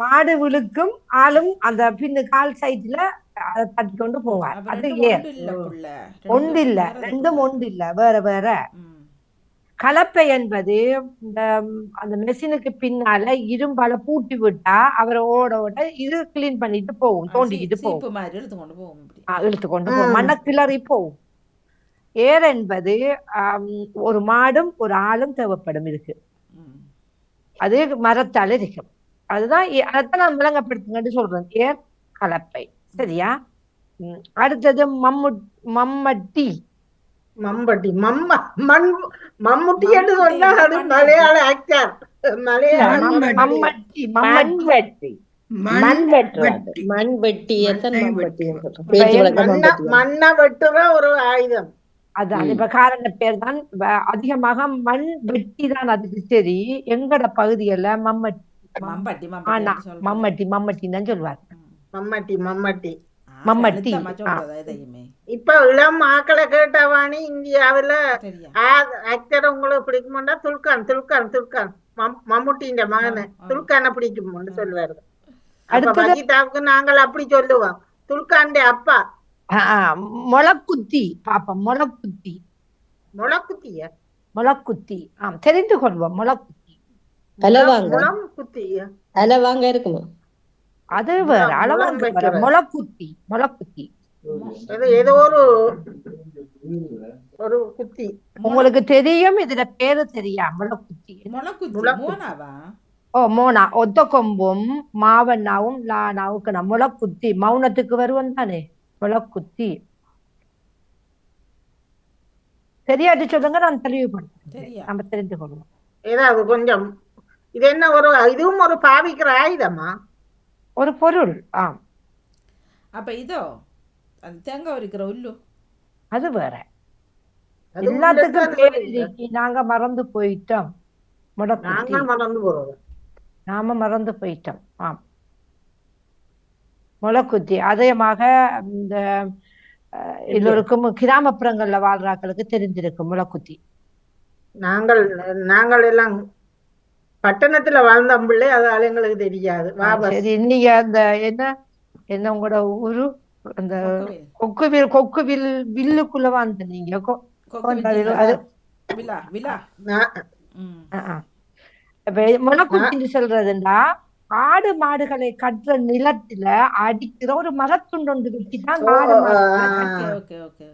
மாடுகளுக்கும் ஆளும் அந்த பின்னு கால் சைட்ல அதை தட்டி கொண்டு போவார். அது ஏர். ஒன்று இல்ல, ரெண்டும் ஒன்று இல்ல, வேற வேற. கலப்பை என்பது இந்த அந்த மெஷினுக்கு பின்னால இரும்பால பூட்டி விட்டா அவரை ஓட ஓட இது கிளீன் பண்ணிட்டு போகும், தோண்டிக்கிட்டு போகும், இழுத்து கொண்டு போகும், மண்ணை கிளறி போகும். ஏர் என்பது ஒரு மாடும் ஒரு ஆளும் தேவைப்படும் இருக்கு. அது மரத்தால இருக்கும். அதுதான் அதைத்தான் நான் விளங்கப்படுத்துங்கன்னு சொல்றேன். ஏர் கலப்பை. சரியா? அடுத்தது மம்மட்டி. மம்பட்டி மம்முட்டி என்று சொன்னா அது மலையாள ஆக்டர். மம்மட்டி மண்ணை வெட்டுற ஒரு ஆயுதம். அதான் இப்ப காரண பேர் தான் அதிகமாக மண் வெட்டி தான் அதுக்கு. சரி, எங்கட பகுதியில மம்மட்டி தான் சொல்லுவார். மம்மட்டி. இப்ப இளம் ஆக்களை கேட்டவானி இந்தியாவில ஆக்டர் உங்களுக்கு பிடிக்கும்னா துல்கான் மம்முட்டின்ற மகனை துல்கான பிடிக்கும் சொல்லுவாரு. வஜிதாவுக்கு நாங்கள் அப்படி சொல்லுவோம். துல்காண்ட அப்பா முளக்குத்தி. பாப்பா முளக்குத்தி. தெரிந்து கொள்வோம். முளக்குத்தி அளவாங்க இருக்குமா? அது வேற அளவாங்க. முளக்குத்தி ஏதோ ஒரு குத்தி உங்களுக்கு தெரியும். இதுல பேரு தெரியா? முளக்குத்தி. மோனா. ஒத்த கொம்பும் மாவண்ணாவும் லானாவுக்கு நான் முளக்குத்தி. மௌனத்துக்கு வருவன் தானே முளக்குத்தி. தெரியாது சொல்லுங்க, நான் தெளிவுபடுத்துறேன். நம்ம தெரிந்து கொள்வோம். ஏதாவது கொஞ்சம் இது என்ன இதுவும் ஒரு பாவிக்கிற ஆயுதமா? ஒரு பொருள். அப்ப இதோ தேங்காய் உரிக்கிற உள்ளு அது வேற. எல்லாத்துக்கும் பேரு நாங்க மறந்து போயிட்டோம். நாம மறந்து போயிட்டோம். முளக்குத்தி. அதேமாக இந்த எல்லோருக்கும் கிராமப்புறங்கள்ல வாழ்றாக்களுக்கு தெரிஞ்சிருக்கும் முளக்குத்தி. நாங்கள் எல்லாம் பட்டணத்துல வாழ்ந்த பிள்ளை, அதால எங்களுக்கு தெரியாது. சரி, நீங்க அந்த என்ன உங்களோட ஊரு அந்த கொக்குவில் வில்லுக்குள்ள வாழ்ந்த நீங்க முளக்குத்தின்னு சொல்றதுண்டா ஆடு மாடுகளை கட்டுற நிலத்துல அடிக்கிற ஒரு மரத்துண்டு ஒன்று வச்சுதான் ஆடு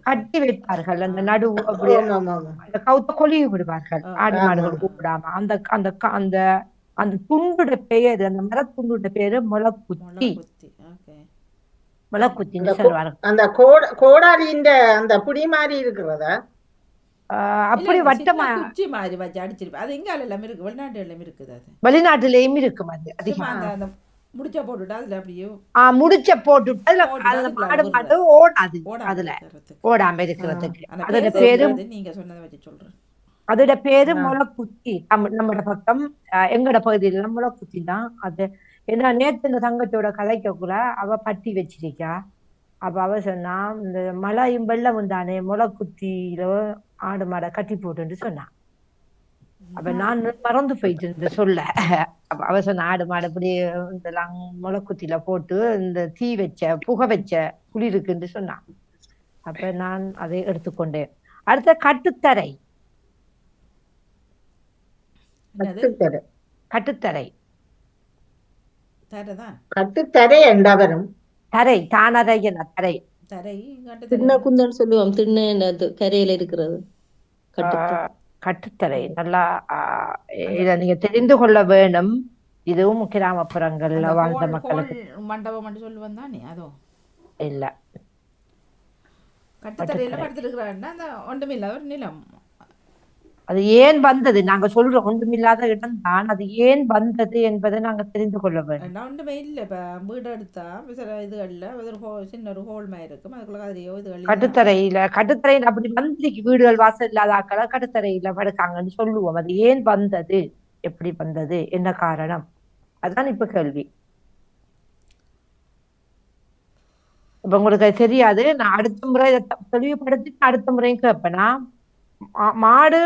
கட்டி வைப்பார்கள். அந்த நடுவு அப்படியே அந்த கவுத்த கொலிய விடுவார்கள் ஆடு மாடுகள் கூப்பிடாம. அந்த அந்த அந்த அந்த துண்டுட பெயரு, அந்த மரத்துண்டுட பேரு முளக்குத்தி. முளக்குத்தின்னு சொல்லுவார்கள். அந்த கோடாலின்ற அந்த புடி மாதிரி இருக்கிறதா? அப்படி வட்டமா குச்சி மாதிரி வச்சு அடிச்சிருப்பேன். அது எங்க எல்லாம் இருக்கு, வெளிநாட்டுல இருக்குது. அது வெளிநாட்டுலயும் இருக்கும். அது அதிகமா முடிச்ச போட்டுட்டு அதுல அப்படியே முடிச்ச போட்டுட்டு அதுல மாடு மாடு ஓடாது. அதுல ஓடாம இருக்கிறதுக்கு அதோட பேரு நீங்க சொன்னதை வச்சு சொல்றேன். அதோட பேரு முளக்குத்தி. நம்மளோட பக்கம் எங்கட பகுதியில முளக்குத்தி தான். அது ஏன்னா நேத்து இந்த தங்கச்சியோட கதைக்கக்குள்ள அவ பட்டி வச்சிருக்கா. அப்ப அவ சொன்னா இந்த மழையும் வெள்ளமும் தானே முளைக்குத்தியில ஆடு மாடை கட்டி போட்டுன்னு சொன்னான். அப்ப நான் மறந்து போயிட்டு இந்த சொல்ல. அப்ப அவ சொன்ன ஆடு மாடு இப்படி இதெல்லாம் முளைக்குத்தியில போட்டு இந்த தீ வச்ச புகை வச்ச குளிருக்குன்னு சொன்னான். அப்ப நான் அதை எடுத்துக்கொண்டேன். அடுத்த கட்டுத்தரை. கட்டுத்தரை கட்டுத்தரை தரைதான். கட்டுத்தரை என்றா வரும். தரை தானரை என தரை. தரை திண்ண கட்டுத்தரை. குந்தன்னு சொல்லுவோம். திண்ண கரையில இருக்கிறது கட்டுத்தரை. கட்டுத்தரை நல்லா இதை நீங்க தெரிந்து கொள்ள வேணும். இதுவும் கிராமப்புறங்கள்ல வாழ்ந்த மக்களுக்கு மண்டபம் மட்டும் சொல்லுவேன் தானே. அதோ இல்ல கட்டுத்தரையில படுத்துருக்குறாருன்னா அந்த ஒன்றுமில்ல ஒரு நிலம். அது ஏன் வந்தது நாங்க சொல்றோம் ஒன்றுமில்லாத இடம் தான். அது ஏன் வந்தது என்பதை நாங்க தெரிந்து கொள்ள வேண்டும். ஒன்றுமே இல்லை. இப்போ வீடு எடுத்தா சில இதுகளில் ஒரு சின்ன ஒரு ஹோல் மாதிரி இருக்கும். அதுக்குள்ள கதிரையோ இதுகள் கட்டுத்தரையில அப்படி மந்திரிக்கு வீடுகள் வாசல் இல்லாத ஆக்களை கட்டுத்தரையில படுக்காங்கன்னு சொல்லுவோம். அது ஏன் வந்தது, எப்படி வந்தது, என்ன காரணம், அதான் இப்ப கேள்வி. இப்ப உங்களுக்கு அது தெரியாது. நான் அடுத்த முறை தெளிவுபடுத்தி அடுத்த முறையும் கேட்பேனா, மாடு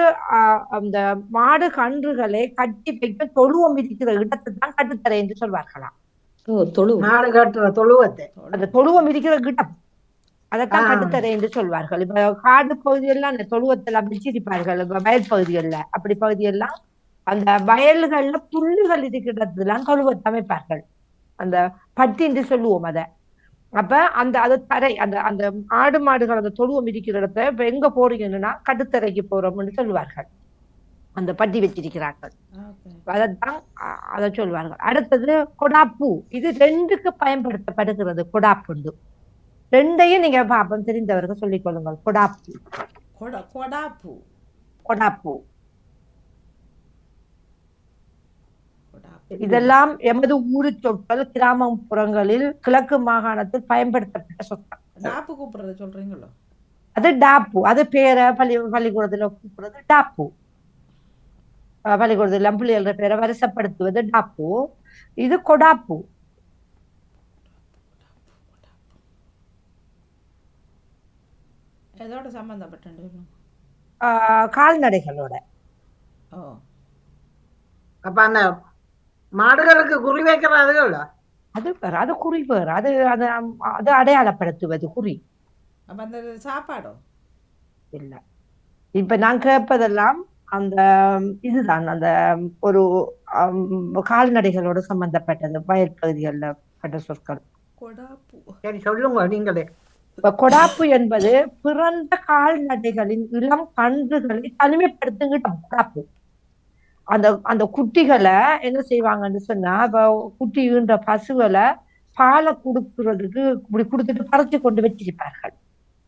அந்த மாடு கன்றுகளை கட்டி வைக்க தொழுவம் இருக்கிற இடத்தை தான் கட்டுத்தரை என்று சொல்வார்களாம். மாடு கட்டுற தொழுவத்தை, அந்த தொழுவம் இருக்கிற இடம் அதைத்தான் கட்டுத்தரை என்று சொல்வார்கள். இப்ப காடு பகுதியெல்லாம் அந்த தொழுவத்தில் வச்சிருப்பார்கள். இப்ப வயல் பகுதிகள்ல அப்படி பகுதியெல்லாம் அந்த வயல்கள்ல புல்லுகள் இருக்கிறதுலாம் தொழுவத்தை அமைப்பார்கள். அந்த பட்டி என்று சொல்லுவோம் அதை. அப்ப அந்த அது தரை அந்த அந்த ஆடு மாடுகள் அந்த தொழுவம் இருக்கிற இடத்த இப்ப எங்க போறீங்கன்னா கட்டுத்தரைக்கு போறோம்னு சொல்லுவார்கள். அந்த பட்டி வச்சிருக்கிறார்கள். அதைத்தான் அதை சொல்வார்கள். அடுத்தது கொடாப்பூ. இது ரெண்டுக்கு பயன்படுத்தப்படுகிறது. கொடாப்புண்டு ரெண்டையும் நீங்க பாப்பம் தெரிந்தவர்கள் சொல்லிக் கொள்ளுங்கள். கொடாப்பூ கொடாப்பூ கொடாப்பூ இதெல்லாம் எமது ஊரு சொற்கள். கிராமப்புறங்களில் கிழக்கு மாகாணத்தில் பயன்படுத்தப்பட்ட சொற்கள். டாப்பு கூப்பிடுறது சொல்றீங்களோ? அது டாப்பு. அது பேரை பள்ளிக்கூடத்துல கூப்பிடுறது டாப்பு. பள்ளிக்கூடத்துல பிள்ளைகள பேரை வரிசைப்படுத்துவது டாப்பு. இது கொடாப்பு. எதோட சம்பந்தப்பட்ட கால்நடைகளோட. அப்ப அந்த மாடுகளுக்கு குறி வைக்கிறதுகள் அது வேற, அது குறி வேறு. அது அது அடையாளப்படுத்துவது குறி. அப்ப அந்த சாப்பாடோ இல்ல. இப்ப நான் கேட்பதெல்லாம் அந்த இதுதான் அந்த ஒரு கால்நடைகளோட சம்பந்தப்பட்டது. வயல் பகுதிகளில் பட்ட சொற்கள். சரி சொல்லுங்க நீங்களே. இப்ப கொடாப்பு என்பது பிறந்த கால்நடைகளின் இளம் கன்றுகளை தனிமைப்படுத்துகிட்டோம். கொடாப்பு அந்த அந்த குட்டிகளை என்ன செய்வாங்கன்னு சொன்னா, இப்ப குட்டின்ற பசுகளை பாலை கொடுக்கறதுக்கு இப்படி கொடுத்துட்டு பறிச்சு கொண்டு வச்சிருப்பார்கள்.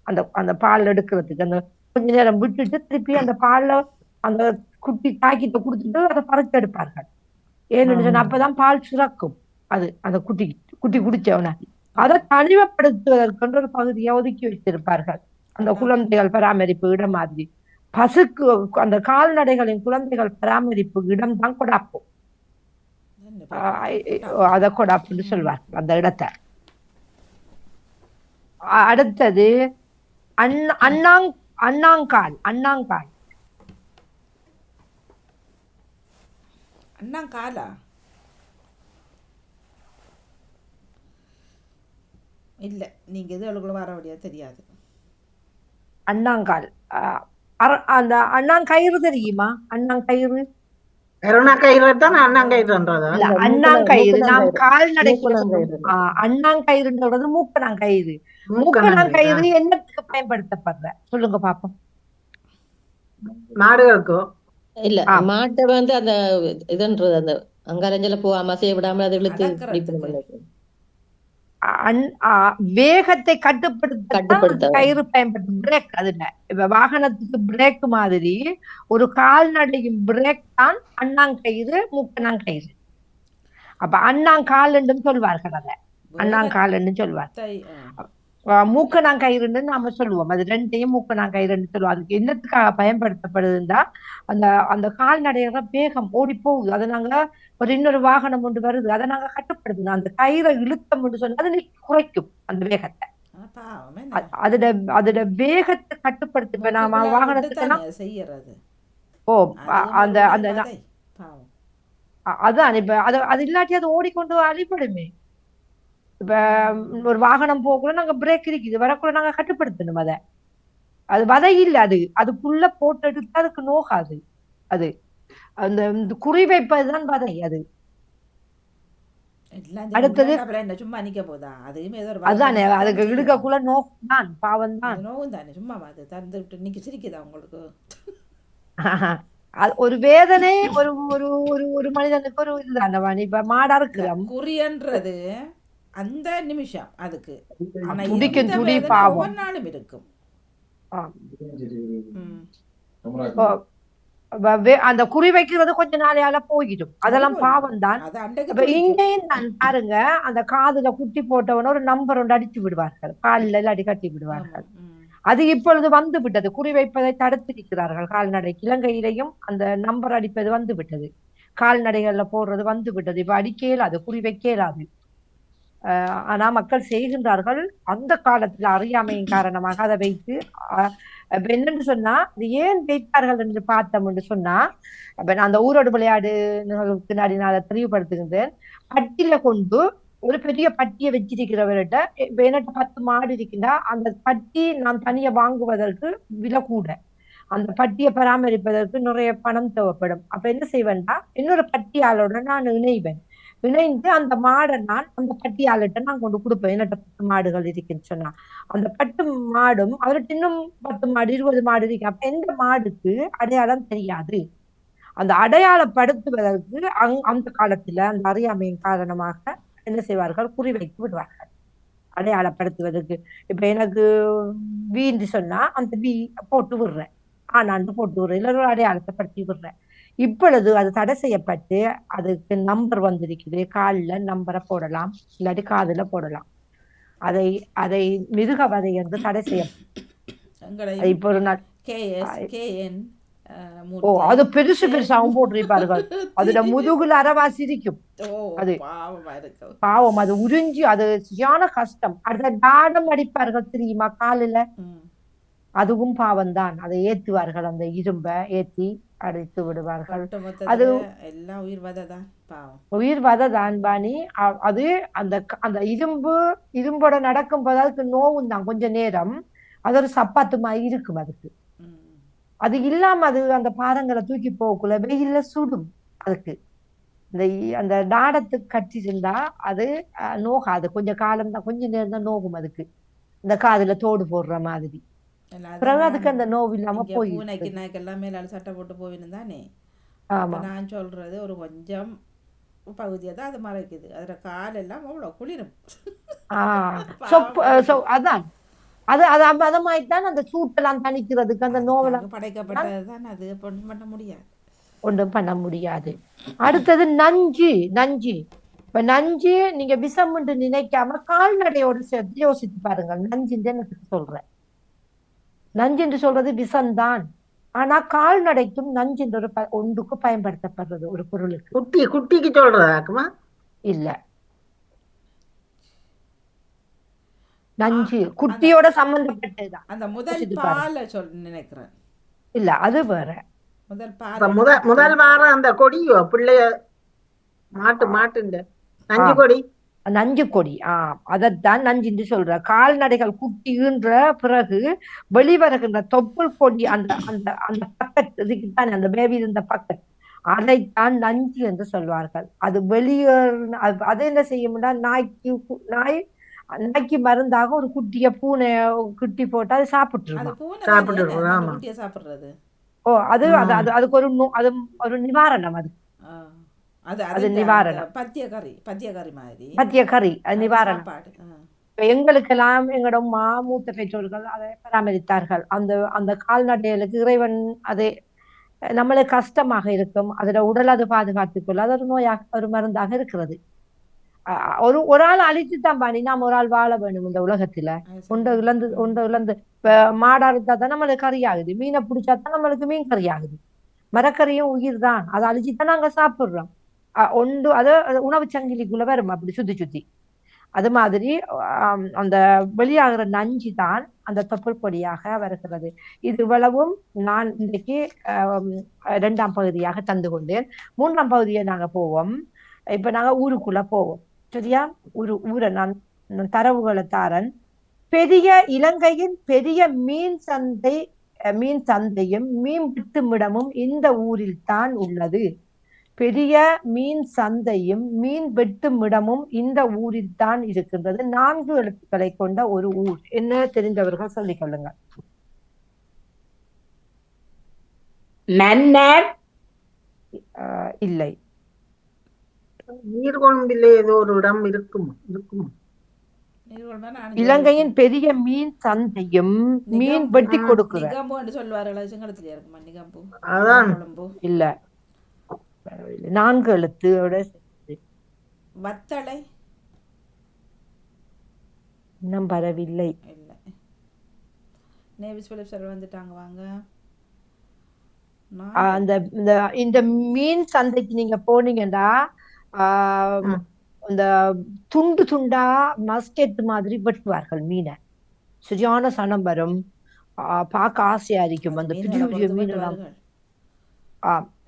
அந்த அந்த பால் எடுக்கிறதுக்கு அந்த கொஞ்ச நேரம் விட்டுட்டு திருப்பி அந்த பால்ல அந்த குட்டி தாக்கிட்ட கொடுத்துட்டு அதை பறிச்சு எடுப்பார்கள். ஏன்னு சொன்னா அப்பதான் பால் சுரக்கும். அது அந்த குட்டி குடிச்சவன அதை தனிமைப்படுத்துவதற்கென்ற ஒரு பகுதியை ஒதுக்கி வச்சிருப்பார்கள். அந்த குழந்தைகள் பராமரிப்பு இடம் மாதிரி. பசுக்கு அந்த கால்நடைகளின் குழந்தைகள் பராமரிப்பு இடம் தான் கொடாப்பு. அத கொடாப்புன்னு சொல்வார்கள் அந்த இடத்தை. அடுத்தது அண்ணாங்கால். அண்ணாங்கால் அண்ணாங்காலா? இல்ல, நீங்க எது அவளுக்குள்ள வர முடியாது, தெரியாது. அண்ணாங்கால் அந்த அண்ணாங்கயிறு தெரியுமா? அண்ணாங்கயிறு அண்ணாங்கயிறு நாம் கால்நடைக்கு அண்ணாங்கயிறுன்றது மூக்கணாங்கயிறு. மூக்கணாங்கயிறு என்னத்துக்கு பயன்படுத்தப்படுற சொல்லுங்க பாப்போம். மாடுகளுக்கோ இல்ல, மாட்டை வந்து அந்த இதுன்றது அந்த அங்கரஞ்சல போகாம செய்ய விடாம அதை இழுத்து வேகத்தை கட்டுப்படுத்த கயிறு பயன்படுத்தும். பிரேக். அதுல இப்ப வாகனத்துக்கு பிரேக் மாதிரி ஒரு கால்நடையும் பிரேக் தான் அண்ணாங்கயிறு, மூக்கணாங்கயிறு. அப்ப அண்ணாங்கால்ன்னு சொல்வார்கள். அத அண்ணாங்கால்ன்னு சொல்வார். மூக்கணாங்கயிறுன்னு நாம சொல்லுவோம். அது ரெண்டையும் மூக்கணாங்கயிறுன்னு சொல்லுவோம். அதுக்கு என்னத்துக்காக பயன்படுத்தப்படுதுன்னா அந்த அந்த கால்நடையோட வேகம் ஓடி போகுது. அதை நாங்க ஒரு இன்னொரு வாகனம் ஒன்று வருது, அதை நாங்க கட்டுப்படுத்தணும். அந்த கயிறை இழுத்தம்னு சொன்னா அது குறைக்கும் அந்த வேகத்தை. பாவம் என்ன அதோட அதோட வேகத்தை கட்டுப்படுத்த இப்ப நாம மொக்குக்குள்ளால வாகனத்துக்கெல்லாம் விட்டுத்தானே செய்யறது ஓ அதுவும் ஒரு அந்த அந்த உடல் வதை பாவம் அதான் இப்ப அது இல்லாட்டி அது ஓடிக்கொண்டு அழிபடுமே. இப்ப ஒரு வாகனம் போகக்குள்ள நாங்க பிரேக் இருக்குது வரக்குள்ள நாங்க கட்டுப்படுத்தணும் அதை. அது வதை இல்ல, அது அதுக்குள்ள போட்டு எடுத்தா அதுக்கு நோகாது. அது அந்த குறி வைப்பதுதான் வதை. அது எல்லாம் அடுத்தது அப்புறம் என்ன சும்மா நிக்க போதா அதுவுமே ஏதோ ஒரு அதானே வழக்கம் அதுக்கு செய்யும் இடுக்கக்குள்ள நோக்கம் பாவம் தான். அது நோவும் தானே சும்மா அது திறந்து விட்டு இன்னைக்கு சிரிக்குதா உங்களுக்கு ஒரு வேதனை ஒரு ஒரு ஒரு ஒரு மனிதனுக்கு ஒரு இதுதான். இப்ப மாடா இருக்கிறோம் குறியன்றது அந்த நிமிஷம் அதுக்கு ஆனா துடிக்கும் இந்த துடி வேதனை பாவம். ஒவ்வொரு நாளும் இருக்கும் அந்த குறி வைக்கிறது கொஞ்ச நாளையால போயிடும், அதெல்லாம் பாவம் தான். அது அண்டைக்கு இப்ப இங்கேயும் நான் பாருங்க அந்த காதுல குட்டி போட்டவன ஒரு நம்பர் ஒன்று அடிச்சு விடுவார்கள், காலில் இல்லாட்டி கட்டி விடுவார்கள். அது இப்பொழுது வந்து விட்டது, குறி வைப்பதை தடுத்திருக்கிறார்கள். கால்நடை இலங்கையிலையும் அந்த நம்பர் அடிப்பது வந்து விட்டது, கால்நடைகள்ல போடுறது வந்து விட்டது. இப்ப அடிக்க இயலாது, குறி வைக்க இயலாது. ஆனா மக்கள் செய்கின்றார்கள். அந்த காலத்துல அறியாமையின் காரணமாக அதை வைத்து இப்ப என்னன்னு சொன்னா இது ஏன் வைத்தார்கள் என்று பார்த்தோம் என்று சொன்னா, அப்ப நான் அந்த ஊரோடு விளையாடு பின்னாடி நான் அதை தெளிவுபடுத்துகின்றேன். பட்டியில கொண்டு ஒரு பெரிய பட்டியை வச்சிருக்கிறவர்கிட்ட இப்ப என்கிட்ட 10 மாடு இருக்கின்றா, அந்த பட்டி நான் தனியா வாங்குவதற்கு விலை கூட, அந்த பட்டியை பராமரிப்பதற்கு நிறைய பணம் தேவைப்படும். அப்ப என்ன செய்வேன்டா, இன்னொரு பட்டியாளோட நான் இணைந்து அந்த மாடை நான் அந்த பட்டியாளர்கிட்ட நான் கொண்டு கொடுப்பேன். என்னட்ட 10 மாடுகள் இருக்குன்னு சொன்னா அந்த 10 மாடும் அவர்கிட்ட இன்னும் 10 மாடு 20 மாடு இருக்கு. அப்ப எந்த மாடுக்கு அடையாளம் தெரியாது. அந்த அடையாளப்படுத்துவதற்கு அந்த காலத்துல அந்த அறியாமையின் காரணமாக என்ன செய்வார்கள், குறி வைத்து விடுவார்கள் அடையாளப்படுத்துவதற்கு. இப்ப எனக்கு வீன்னு சொன்னா அந்த வீ போட்டு விடுறேன், ஆனாண்டு போட்டு விடுறேன், இல்லை ஒரு அடையாளத்தை படுத்தி விடுறேன். இப்பொழுது அது தடை செய்யப்பட்டு அதுக்கு நம்பர் வந்திருக்குது, காலில் நம்பரை போடலாம் இல்லாட்டி காதுல போடலாம். அதை அதை மிருக வதை என்று தடை செய்யப்பட்டு இப்போ ஒரு நாள் அது பெருசு பெருசாகவும் போட்டிருப்பார்கள். அதுல முதுகுல அரவாசி இருக்கும். அது பாவம், அது உறிஞ்சி அது சரியான கஷ்டம். அடுத்த தாடம் அடிப்பார்கள் தெரியுமா காலில, அதுவும் பாவம் தான். அதை ஏத்துவார்கள், அந்த இரும்பை ஏத்தி அடித்து விடுவார்கள். அது எல்லாம் உயிர் வதைதான் பாணி. அது அந்த அந்த இரும்போட நடக்கும் போது அதுக்கு நோவும் தான் கொஞ்ச நேரம். அது ஒரு சப்பாத்து மாதிரி இருக்கும் அதுக்கு. அது இல்லாம அது அந்த பாதங்களை தூக்கி போகக்குள்ள வெயில்ல சுடும் அதுக்கு. அந்த நாடத்துக்கு கட்டிருந்தா அது நோகாது, கொஞ்சம் காலம் தான், கொஞ்ச நேரம் தான் நோகும் அதுக்கு, இந்த காதுல தோடு போடுற மாதிரி. பிறகு அதுக்கு அந்த நோவு இல்லாம போய் எல்லாமே சட்டை போட்டு போயின்னு தானே. நான் சொல்றது ஒரு கொஞ்சம் பகுதியை தான் அது மறைக்குது, அதுல கால் எல்லாம் அவ்வளவு குளிரும். அதான் அது அது அதமாய்த்தான் அந்த சூட்டெல்லாம் தணிக்கிறதுக்கு அந்த நோவெல்லாம் படைக்கப்பட்டதுதான், அது பண்ண முடியாது, ஒன்றும் பண்ண முடியாது. அடுத்தது நஞ்சு. இப்ப நஞ்சு நீங்க விஷம் என்று நினைக்காம கால்நடையோட சேர்த்து யோசித்து பாருங்க. நஞ்சுன்னு எனக்கு சொல்றேன், நஞ்சு என்று சொல்றது விஷம்தான். ஆனா கால்நடைக்கும் நஞ்சு என்ற ஒன்றுக்கு பயன்படுத்தப்படுறது ஒரு பொருளுக்கு. குட்டிக்கு சொல்றதாக்குமா இல்ல, நஞ்சு குட்டியோட சம்பந்தப்பட்டதுதான். அந்த முதல் பாலை நினைக்கிறேன். இல்ல, அது வேற. முதல் வாரம் அந்த கொடியோ பிள்ளைய மாட்டுண்ட நஞ்சு கொடி, நஞ்சு கொடி. அதைத்தான் நஞ்சுன்னு சொல்ற. கால்நடைகள் குட்டின்ற பிறகு வெளிவருகின்ற தொப்புள் கொடி, அந்த அந்த அந்த பக்கெட் இதுக்குத்தான், அந்த பேபி இருந்த பக்கெட், அதைத்தான் நஞ்சு என்று சொல்வார்கள். அது வெளியேற அது என்ன செய்யும்னா, நாய்க்கு மருந்தாக ஒரு குட்டிய பூனை குட்டி போட்டு அது சாப்பிட்டுருது. ஓ அது அதுக்கு ஒரு நிவாரணம். அது நிவாரணம், பத்தியக்கறி அது நிவாரணம். எங்களுக்கெல்லாம் எங்களோட மூத்த பெற்றோர்கள் அதை பராமரித்தார்கள். அந்த கால்நடைகளுக்கு இறைவன் அதை நம்மளுக்கு கஷ்டமாக இருக்கும், அதோட உடல் அது பாதுகாத்துக் கொள்ள அது ஒரு நோயாக ஒரு மருந்தாக இருக்கிறது. ஒரு ஆள் அழித்துத்தான் பாணி நாம் ஒரு ஆள் வாழ வேணும் இந்த உலகத்துல. ஒன்றை இழந்து மாடா இருந்தா தான் நம்மளுக்கு கறி ஆகுது, மீனை பிடிச்சாதான் நம்மளுக்கு மீன் கறி ஆகுது. மரக்கறியும் உயிர் தான், அதை அழிச்சுதான் நாங்க சாப்பிடுறோம். ஒன்று அது உணவு சங்கிலிக்குள்ள வரும் அப்படி சுத்தி சுத்தி. அது மாதிரி அந்த வெளியாகிற நஞ்சு தான் அந்த தொப்புள் கொடியாக வருகிறது. இது இவ்வளவும் நான் இன்றைக்கு 2ஆம் பகுதியாக தந்து கொண்டேன். 3ஆம் பகுதியை நாங்க போவோம். இப்ப நாங்க ஊருக்குள்ள போவோம். சரியா? ஊரை நான் தரவுகளை தாரன். இலங்கையின் பெரிய மீன் சந்தையும் மீன் விட்டுமிடமும் இந்த ஊரில் தான் உள்ளது. பெரிய மீன் சந்தையும் மீன் வெட்டுமிடமும் இந்த ஊரில் தான் இருக்கின்றது. 4 எழுத்துக்களை கொண்ட ஒரு ஊர். என்ன தெரிந்தவர்கள் சொல்லிக் கொள்ளுங்க. மன்னர். இல்லை. நீர்கொழும்பில் ஏதோ ஒரு இடம் இருக்குமா? இலங்கையின் பெரிய மீன் சந்தையும் மீன் வெட்டி கொடுக்கிற இல்ல 4 எழுத்தோட வத்தளை இன்னும் வரவில்லை. இல்லை. நேவிஸ் பிலிப் சார் வந்துட்டாங்க வாங்க. இந்த மீன் சந்தைக்கு நீங்க போனீங்கன்னா இந்த துண்டு துண்டா மஸ்கெட் மாதிரி வெட்டுவார்கள் மீனை. சரியான சனம் வரும். பார்க்க ஆசையா இருக்கும். அந்த பெரிய மீன் எல்லாம்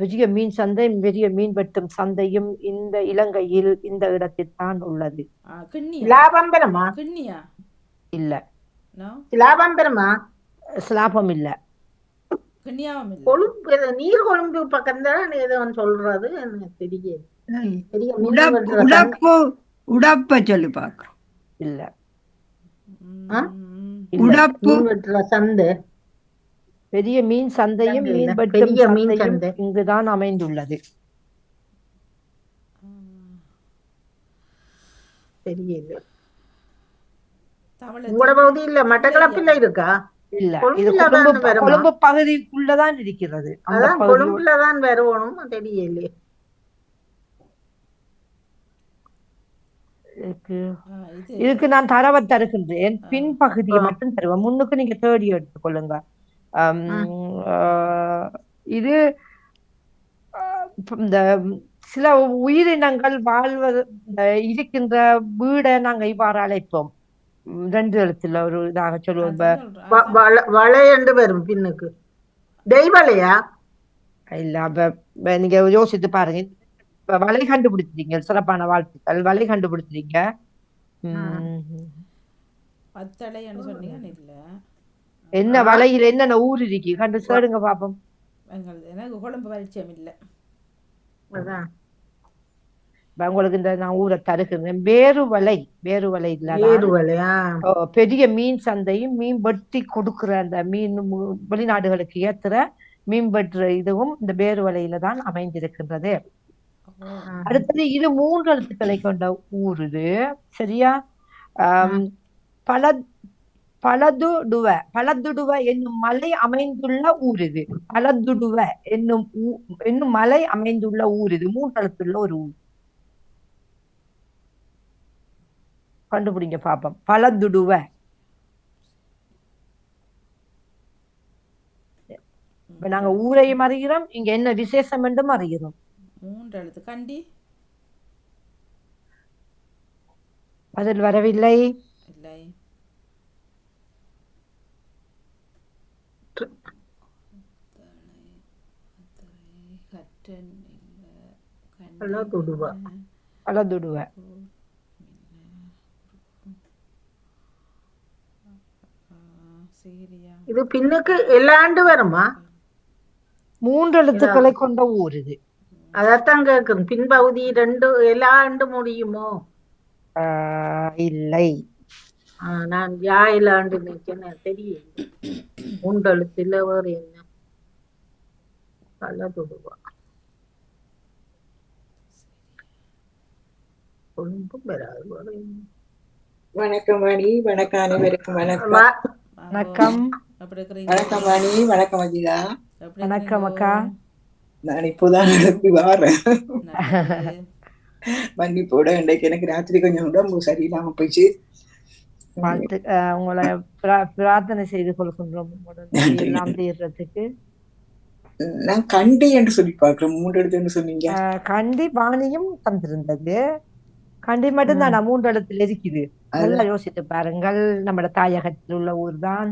பெரிய மீன் சந்தை, பெரிய மீன் வெட்டும் சந்தையும் இந்த இலங்கையில் இந்த இடத்தில் தான் உள்ளது. சிலாபம்பரமா? இல்ல. சிலாபம்பரமா? சிலாபம் இல்ல. கொழும்பு நீர்கொழும்பு பக்கம் தான் ஏதோ சொல்றது தெரியல. உடப்ப சொல்லி பாக்குறோம். இல்ல. உடப்பு சந்தை. பெரிய மீன் சந்தையும் மீன் வெட்டும் சந்தையும் இங்குதான் அமைந்துள்ளது. தெரியல. இல்ல மட்டக்களப்பில் இருக்கா? இல்ல, இது கொழும்பு பகுதிக்குள்ளதான் இருக்கிறது. கொழும்புலதான் வரணும். தெரியல. இதுக்கு நான் தரவை தருகின்றேன். பின்பகுதியை மட்டும் தருவேன். முன்னுக்கு நீங்க தேடி எடுத்துக்கொள்ளுங்க. இது இந்த சில உயிரினங்கள் இருக்கின்ற வீடை நாங்க இவ்வாறு அழைப்போம். 2 எழுத்துல ஒரு இதாக சொல்லுவோம். வளை என்று வரும் பின்னுக்கு. தெய்வலையா? இல்ல, அப்ப நீங்க யோசித்து பாருங்க. வலை கண்டுபிடிச்சிருக்கீங்க. சிறப்பான வாழ்த்துக்கள். வலை கண்டுபிடிச்சிருக்கீங்க. என்ன வலையில என்னென்ன ஊர் இருக்கு கண்டு சேடுங்க பாப்போம். எனக்கு கொழும்பு பரிச்சயம் இல்ல. உங்களுக்கு இந்த நான் ஊரை தருகிறேன். வேறுவலை பெரிய மீன் சந்தையும் மீன் வெட்டி கொடுக்குற அந்த மீன் வெளிநாடுகளுக்கு ஏத்துற மீன் வெட்டுற இதுவும் இந்த வேறுவலையில தான் அமைந்திருக்கின்றது. அடுத்தது இது 3 எழுத்துக்களை கொண்ட ஊர். இது சரியா? பலதுடுவ என்னும் மலை அமைந்துள்ள ஊர் இது. பலதுடுவ என்னும் மலை அமைந்துள்ள ஊர் இது. 3 எழுத்துள்ள ஒரு ஊர். கண்டுபிடிங்க பாப்போம். பலதுடுவ. இப்ப நாங்க ஊரையும் அறிகிறோம், இங்க என்ன விசேஷம் என்றும் அறிகிறோம். 3 எழுத்து. கண்டி? பதில் வரவில்லை. இல்லை. பலதுடுவ. இது பின்னுக்கு எல்லா ஆண்டு வருமா? 3 எழுத்துக்களை கொண்ட ஊர் இது. அதத்தான் கேட்கும். பின்பகுதி 2 எல்லா ஆண்டு முடியுமோ? இல்லை. நான் எல்லா ஆண்டு நினைச்சேன். தெரியும். 3 எழுத்துல வேறு என்ன? பலதுடுவா. கொழும்பும் வராது. வணக்கம் வாணி. வணக்கம் அனைவருக்கும். வணக்கம். வணக்கம். வணக்கம் வாணி. வணக்கம் அஜிதா. வணக்கம் அக்கா. நான் இப்போதான் எழுப்பி வாரேன். மன்னிப்போட இன்றைக்கு எனக்கு ராத்திரி கொஞ்சம் உடம்பு சரியில்லாம போயிடுச்சு. உங்களை பிரார்த்தனை செய்து கொள்கின்றோம் எல்லாம் தீர்றதுக்கு. நான் கண்டி என்று சொல்லி பார்க்கிறேன். 3 எழுத்துன்னு சொன்னீங்க. கண்டி வாணியும் தந்திருந்தது. கண்டி மட்டும்தான் 3 எழுத்துல இருக்குது. நல்லா யோசித்து பாருங்கள். நம்ம தாயகத்தில் உள்ள ஊர் தான்.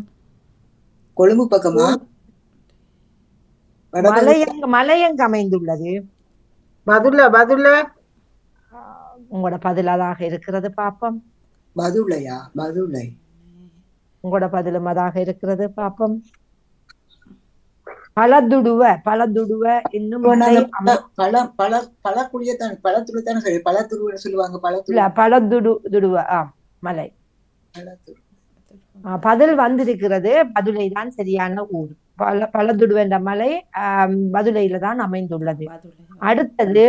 கொழும்பு பக்கமா? மலையங்க அமைந்துள்ளது. உங்களோட பதிலாக இருக்கிறது பாப்பம். பதுளையா? பதுளை. உங்களோட பதிலும் அதாக இருக்கிறது பாப்பம். பழதுடுவ இன்னும் பழக்குடியத்தான் பழத்துடுத்தானே சொல்லி பழத்துருவன்னு சொல்லுவாங்க. பழதுடுவ மலை. பதில் வந்திருக்கிறது. பதுளை தான் சரியான ஊர். பழதுடுவ என்ற மலை பதுளையில தான் அமைந்துள்ளது. அடுத்தது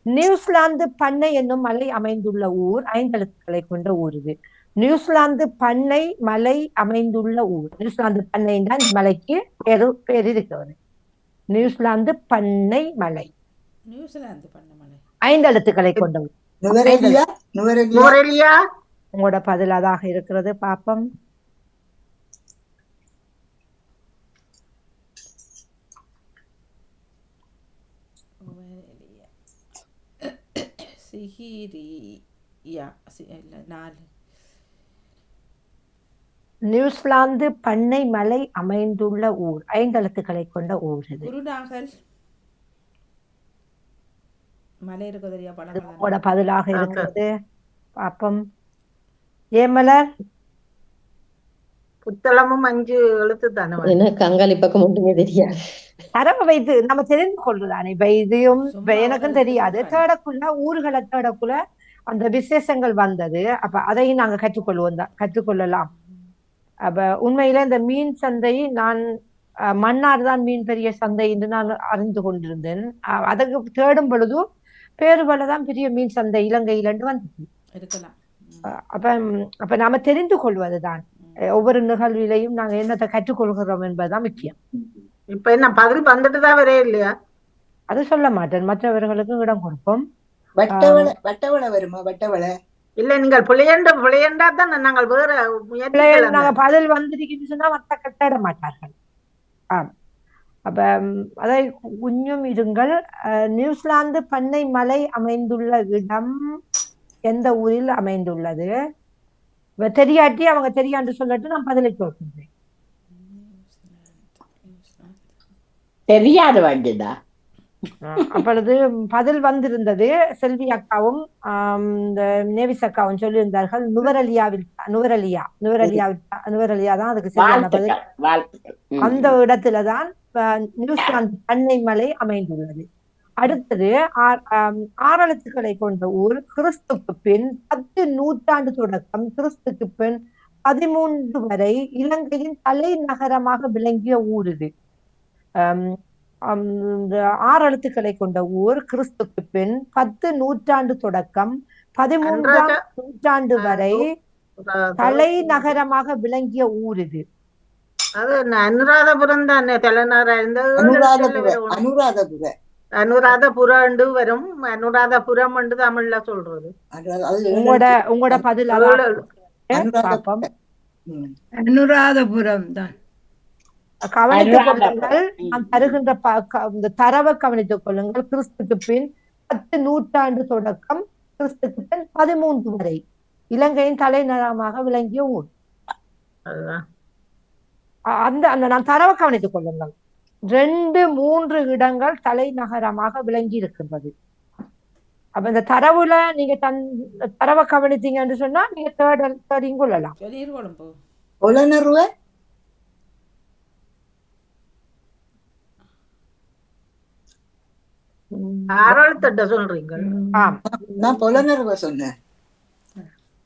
நியூசிலாந்து பண்ணை என்னும் மலை அமைந்துள்ள ஊர். 5 எழுத்துக்களை கொண்ட ஊர் இது. நியூசிலாந்து பண்ணை மலை அமைந்துள்ள ஊர். நியூசிலாந்து பண்ணை தான் இந்த மலைக்கு பேர் இருக்கிறது. நியூசிலாந்து பண்ணை மலை. 5 எழுத்துக்களை கொண்ட ஊர். உங்களோட பதில் அதாக இருக்கிறது பாப்பம். நியூசிலாந்து பண்ணை மலை அமைந்துள்ள ஊர். 5 எழுத்துக்களை கொண்ட ஊர் இது. உங்களோட பதிலாக இருக்கிறது பாப்பம். ஏமலர்? புத்தளமும் 5 எழுத்து தானே. எனக்கு அங்காளி பக்கம் ஒன்றுமே தெரியாது. தரவை வைத்து நம்ம தெரிந்து கொள்றதானே. இப்ப இதையும் எனக்கும் தெரியாது. தேடக்குள்ள ஊர்களை தேடக்குள்ள அந்த விசேஷங்கள் வந்தது. அப்ப அதையும் நாங்க கற்றுக்கொள்ளலாம். அப்ப உண்மையில இந்த மீன் சந்தை நான் மன்னார் தான் மீன் பெரிய சந்தை என்று நான் அறிந்து கொண்டிருந்தேன். அதற்கு தேடும் பொழுதும் பேருவலதான் பெரிய மீன் சந்தை இலங்கையில வந்து அப்ப நாம தெரிந்து கொள்வதுதான். ஒவ்வொரு நிகழ்விலையும் நாங்க என்னத்தை கற்றுக்கொள்கிறோம் என்பதுதான் முக்கியம். இப்ப என்ன பதில் வந்துட்டுதான் வரே இல்லையா? அது சொல்ல மாட்டேன். மற்றவர்களுக்கும் இடம் கொடுப்போம். வட்டவளை வருமா? வட்டவளை இல்ல, நீங்கள் புளியண்டா தான் நாங்கள் வேற நாங்க பதில் வந்திருக்குன்னு சொன்னா மற்ற கட்டிட மாட்டார்கள். அப்ப அதை கொஞ்சம் இருங்கள். நியூசிலாந்து பண்ணை மலை அமைந்துள்ள இடம் எந்த ஊரில் அமைந்துள்ளது? தெரியாட்டி அவங்க தெரியாண்டு சொல்லட்டு நான் பதிலை சொல்றேன். தெரியாது வாங்கிடா. அப்பொழுது பதில் வந்திருந்தது. செல்வி அக்காவும் இந்த நேவிஸ் அக்காவும் சொல்லியிருந்தார்கள் நுவரலியா தான் அதுக்கு சரியான பதில். அந்த இடத்துலதான் நியூசிலாந்து பண்ணை மலை அமைந்துள்ளது. அடுத்தது 6 எழுத்துக்களை கொண்ட ஊர். கிறிஸ்துக்கு பின் 10 நூற்றாண்டு தொடக்கம் கிறிஸ்துக்கு பின் 13 வரை இலங்கையின் தலைநகரமாக விளங்கிய ஊர் இது. 6 எழுத்துக்களை கொண்ட ஊர். கிறிஸ்துக்கு பின் 10 நூற்றாண்டு தொடக்கம் 13ஆம் நூற்றாண்டு வரை தலைநகரமாக விளங்கிய ஊர் இது. அது அனுராதபுரம் தானே தலைநகரம். அனுராதபுரம் வரும். அனுராதபுரம் தமிழ்ல சொல்றது. உங்களோட பதில் அனுராதபுரம் தான். கவனித்துக் கொள்ளுங்கள். நான் தருகின்ற தரவை கவனித்துக் கொள்ளுங்கள். கிறிஸ்துக்கு பின் 10 நூற்றாண்டு தொடக்கம் கிறிஸ்துக்கு பின் 13 வரை இலங்கையின் தலைநகரமாக விளங்கிய ஊர். நான் தரவை கவனித்துக் கொள்ளுங்கள். 2-3 இடங்கள் தலைநகரமாக விளங்கி இருக்கின்றது. அப்ப இந்த தரவுல நீங்க தரவை கவனித்தீங்கன்னு சொன்னா நீங்க தேடிங் கொள்ளலாம். சொல்றீங்க? நான் பொலனருவ சொன்னேன்.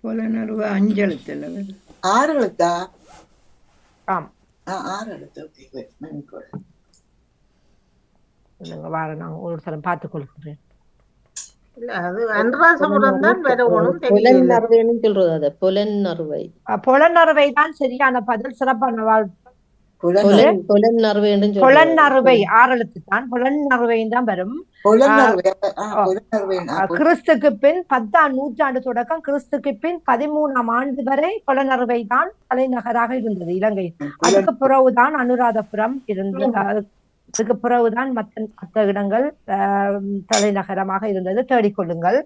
பொலனருவ 5 எழுத்துல 6 எழுத்தா? ஆம், 6 எழுத்து. நான் ஒரு தரம் பார்த்துக் கொள்கிறேன். புலனறுவை தான் சரியான பதில். சிறப்பான வாழ்த்து. புலனறுவை 6 எழுத்து தான். புலனறுவை தான் வரும். கிறிஸ்துக்கு பின் 10ஆம் நூற்றாண்டு தொடக்கம் கிறிஸ்துக்கு பின் 13ஆம் ஆண்டு வரை புலனறுவை தான் தலைநகராக இருந்தது இலங்கை. அதுக்கு பிறகுதான் அனுராதபுரம் இருந்தது. அதுக்கு பிறகுதான் மற்ற இடங்கள் தலைநகரமாக இருந்தது. தேடிக்கொள்ளுங்கள்.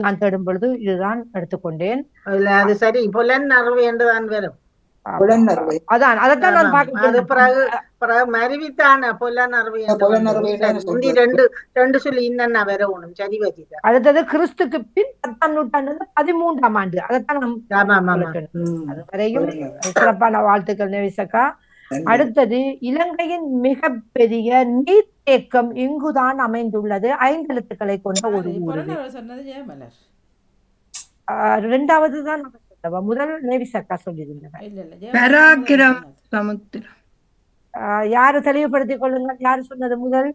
நான் தேடும் பொழுது இதுதான் எடுத்துக்கொண்டேன். இல்ல அது சரி, புலனறுவை என்றுதான் வரும். புலனறுவை. அதான் அதைத்தான் நான் அது பிறகு பார்க்க மருவித்தான புலனறுவை என்று ரெண்டு சொல்லி இன்னும் வரணும். சரி வச்சுட்டா. அடுத்தது கிறிஸ்துக்கு பின் 10ஆம் நூற்றாண்டு 13ஆம் ஆண்டு. அதைத்தான் அது வரையும் சிறப்பான வாழ்த்துக்கள் நேவிசக்கா. அடுத்தது இலங்கையின் மிகப்பெரிய நீர்த்தேக்கம் இங்குதான் அமைந்துள்ளது. 5 எழுத்துக்களை கொண்ட ஒரு ஊர். இரண்டாவது தான் முதல் நேவிசக்கா சொல்லியிருந்தேன். யாரு தெளிவுபடுத்திக் கொள்ளுங்கள், யாரு சொன்னது முதல்?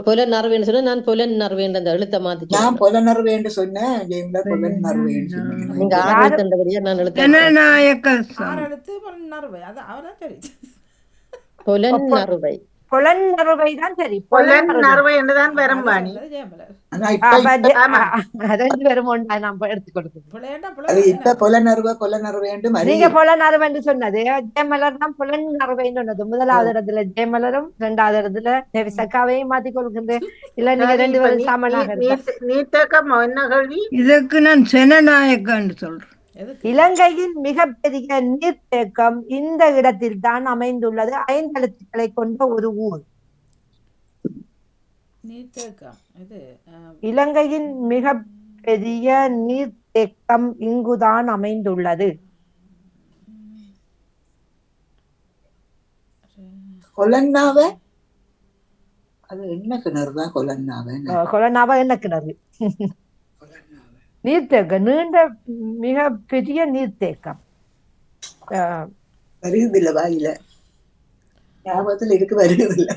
புலனறுவை சொன்ன, நான் புலனறுவை அந்த எழுத்த மாத்தி நான் புலனறுவை என்று சொன்னேன். புலனறுவை புலனறுவை தான் சரி. புலனறுவை என்றுதான் வரும் வாணி. நீங்க புலனறுவை என்று சொன்னது ஜெயமலர் தான் புலனறுவைன்னு சொன்னது. முதலாவது இடத்துல ஜெயமலரும், 2வது இடத்துல நேவிசக்காவையும் மாத்தி கொள்கின்றேன். இல்ல நீங்க 2 பேரும் சமனாக. இதுக்கு நான் செனநாயக்கன்னு சொல்றேன். இலங்கையின் மிகப்பெரிய நீர்த்தேக்கம் இந்த இடத்தில் தான் அமைந்துள்ளது. 5 எழுத்துக்களை கொண்ட ஒரு ஊர். இலங்கையின் மிகப்பெரிய நீர்த்தேக்கம் இங்குதான் அமைந்துள்ளது. கொலன்னாவை அது என்ன கிணறு தான்? கொலன்னாவை என்ன கிணறு? நீர்த்தேக்கம், நீண்ட மிக பெரிய நீர்த்தேக்கம். வருவதில்லை, வாயில ஞாபகத்தில் இருக்கு, வருவதில்லை.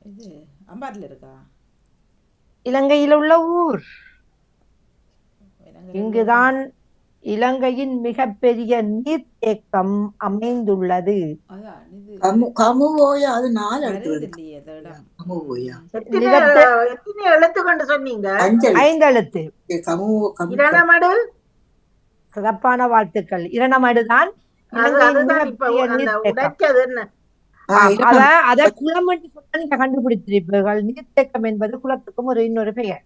இது அம்பாரில் இருக்கா? இலங்கையில் உள்ள ஊர். இங்குதான் இலங்கையின் மிகப்பெரிய நீர்த்தேக்கம் அமைந்துள்ளது. சிறப்பான வாழ்த்துக்கள். இரணமடு தான் அதை குளம் என்று சொன்னா நீங்க கண்டுபிடித்திருப்பீர்கள். நீர்த்தேக்கம் என்பது குளத்துக்கும் ஒரு இன்னொரு பெயர்.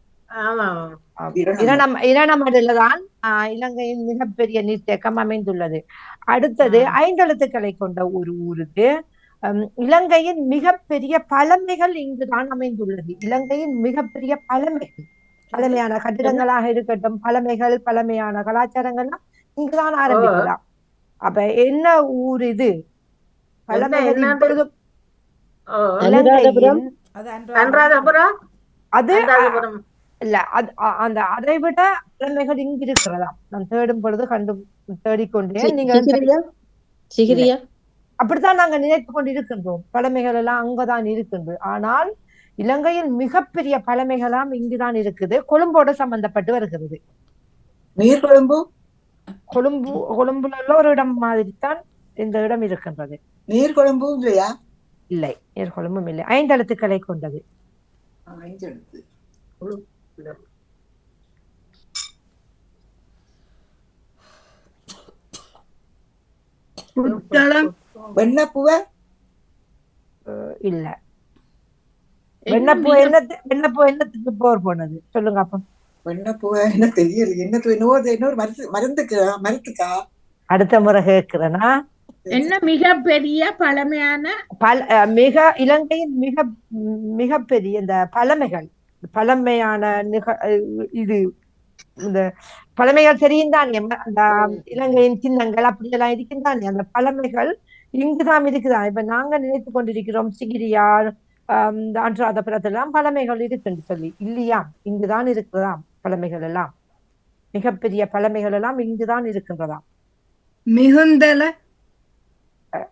இரணமடுலதான் இலங்கையின் மிகப்பெரிய நீர்த்தேக்கம் அமைந்துள்ளது. அடுத்தது 5 எழுத்துக்களை கொண்ட ஒரு ஊருக்கு இலங்கையின் மிகப்பெரிய பழமைகள் இங்குதான் அமைந்துள்ளது. இலங்கையின் மிகப்பெரிய பழமைகள், பழமையான கட்டிடங்களாக இருக்கட்டும், பழமைகள், பழமையான கலாச்சாரங்கள்லாம் இங்குதான் ஆரம்பிக்கலாம். அப்ப என்ன ஊர் இது? பழமைகள் இப்பொழுது அது இல்ல, அந்த அதை விட பழமைகள் இங்கு இருக்கிறதா? நான் தேடும் பொழுது தேடிக்கொண்டேன். நீங்க அப்படித்தான் நாங்க நினைத்து கொண்டு இருக்கின்றோம். பழமைகள் எல்லாம் அங்கதான் இருக்கின்றது. ஆனால் இலங்கையில் மிகப்பெரிய பழமைகளாம் இங்குதான் இருக்குது. கொழும்போடு சம்பந்தப்பட்டு வருகிறது. கொழும்புல ஒரு இடம் மாதிரி தான் இந்த இடம் இருக்கின்றது. நீர்கொழும்பு இல்லையா? இல்லை, நீர்கொழும்பும் இல்லை. 5 எழுத்துக்களை கொண்டது. இல்ல, வெண்ணப்பூ என்னத்துக்கு போர் போனது சொல்லுங்க அப்ப. வெண்ணப்பூ என்ன தெரியல, இன்னொரு மரத்துக்கா? அடுத்த முறை கேட்கிறேன்னா என்ன மிகப்பெரிய பழமையான இலங்கையின் மிகப்பெரிய இந்த பழமையான இது இந்த பழமைகள் தெரியும் தானே, அந்த இலங்கையின் சின்னங்கள் அப்படியெல்லாம் இருக்குந்தானே, அந்த பழமைகள் இங்குதான் இருக்குதான். இப்ப நாங்க நினைத்து கொண்டிருக்கிறோம் சிகிரியார், இந்த அன்றாதபுரத்தெல்லாம் பழமைகள் இருக்குன்னு சொல்லி. இல்லையா, இங்குதான் இருக்கிறதாம் பழமைகள் எல்லாம். மிகப்பெரிய பழமைகள் எல்லாம் இங்குதான் இருக்கின்றதாம். மிகுந்தல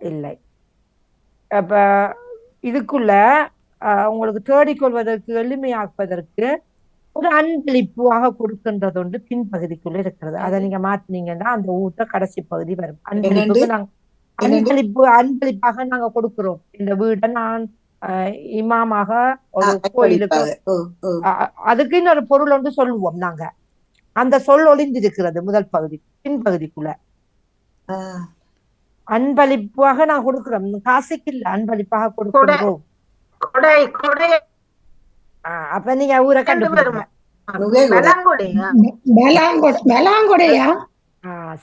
இல்லை. அப்ப இதுக்குள்ள உங்களுக்கு தேடிக்கொள்வதற்கு எளிமையாக்குவதற்கு ஒரு அன்பளிப்பாக கொடுக்கின்றது ஒன்று பின்பகுதிக்குள்ள இருக்கிறது. அதை நீங்க மாத்தினீங்கன்னா அந்த ஊட்ட கடைசி பகுதி வரும். அன்பளிப்புக்கு நாங்க என்னண்டு அன்பளிப்பாக நாங்க கொடுக்கிறோம். இந்த வீட்டை நான் இமாமாக ஒரு கோயிலுக்கு அன்பளிப்பாக. ஓ ஓ அதுக்கு இன்னொரு பொருள் ஒன்று சொல்லுவோம் நாங்க. அந்த சொல் ஒளிந்திருக்கிறது முதல் பகுதி. பின்பகுதிக்குள்ள ஆஹ் அன்பளிப்பாக நான் கொடுக்கிறோம். காசுக்கு இல்ல, அன்பளிப்பாக கொடுக்கின்றோம். கொடை கொடை அப்ப நீங்க ஊரை ரெண்டு கண்டுபிடிங்க. பேரும் நுகைகொடை. பலாங்கொடையா? பலாங்கொடையா?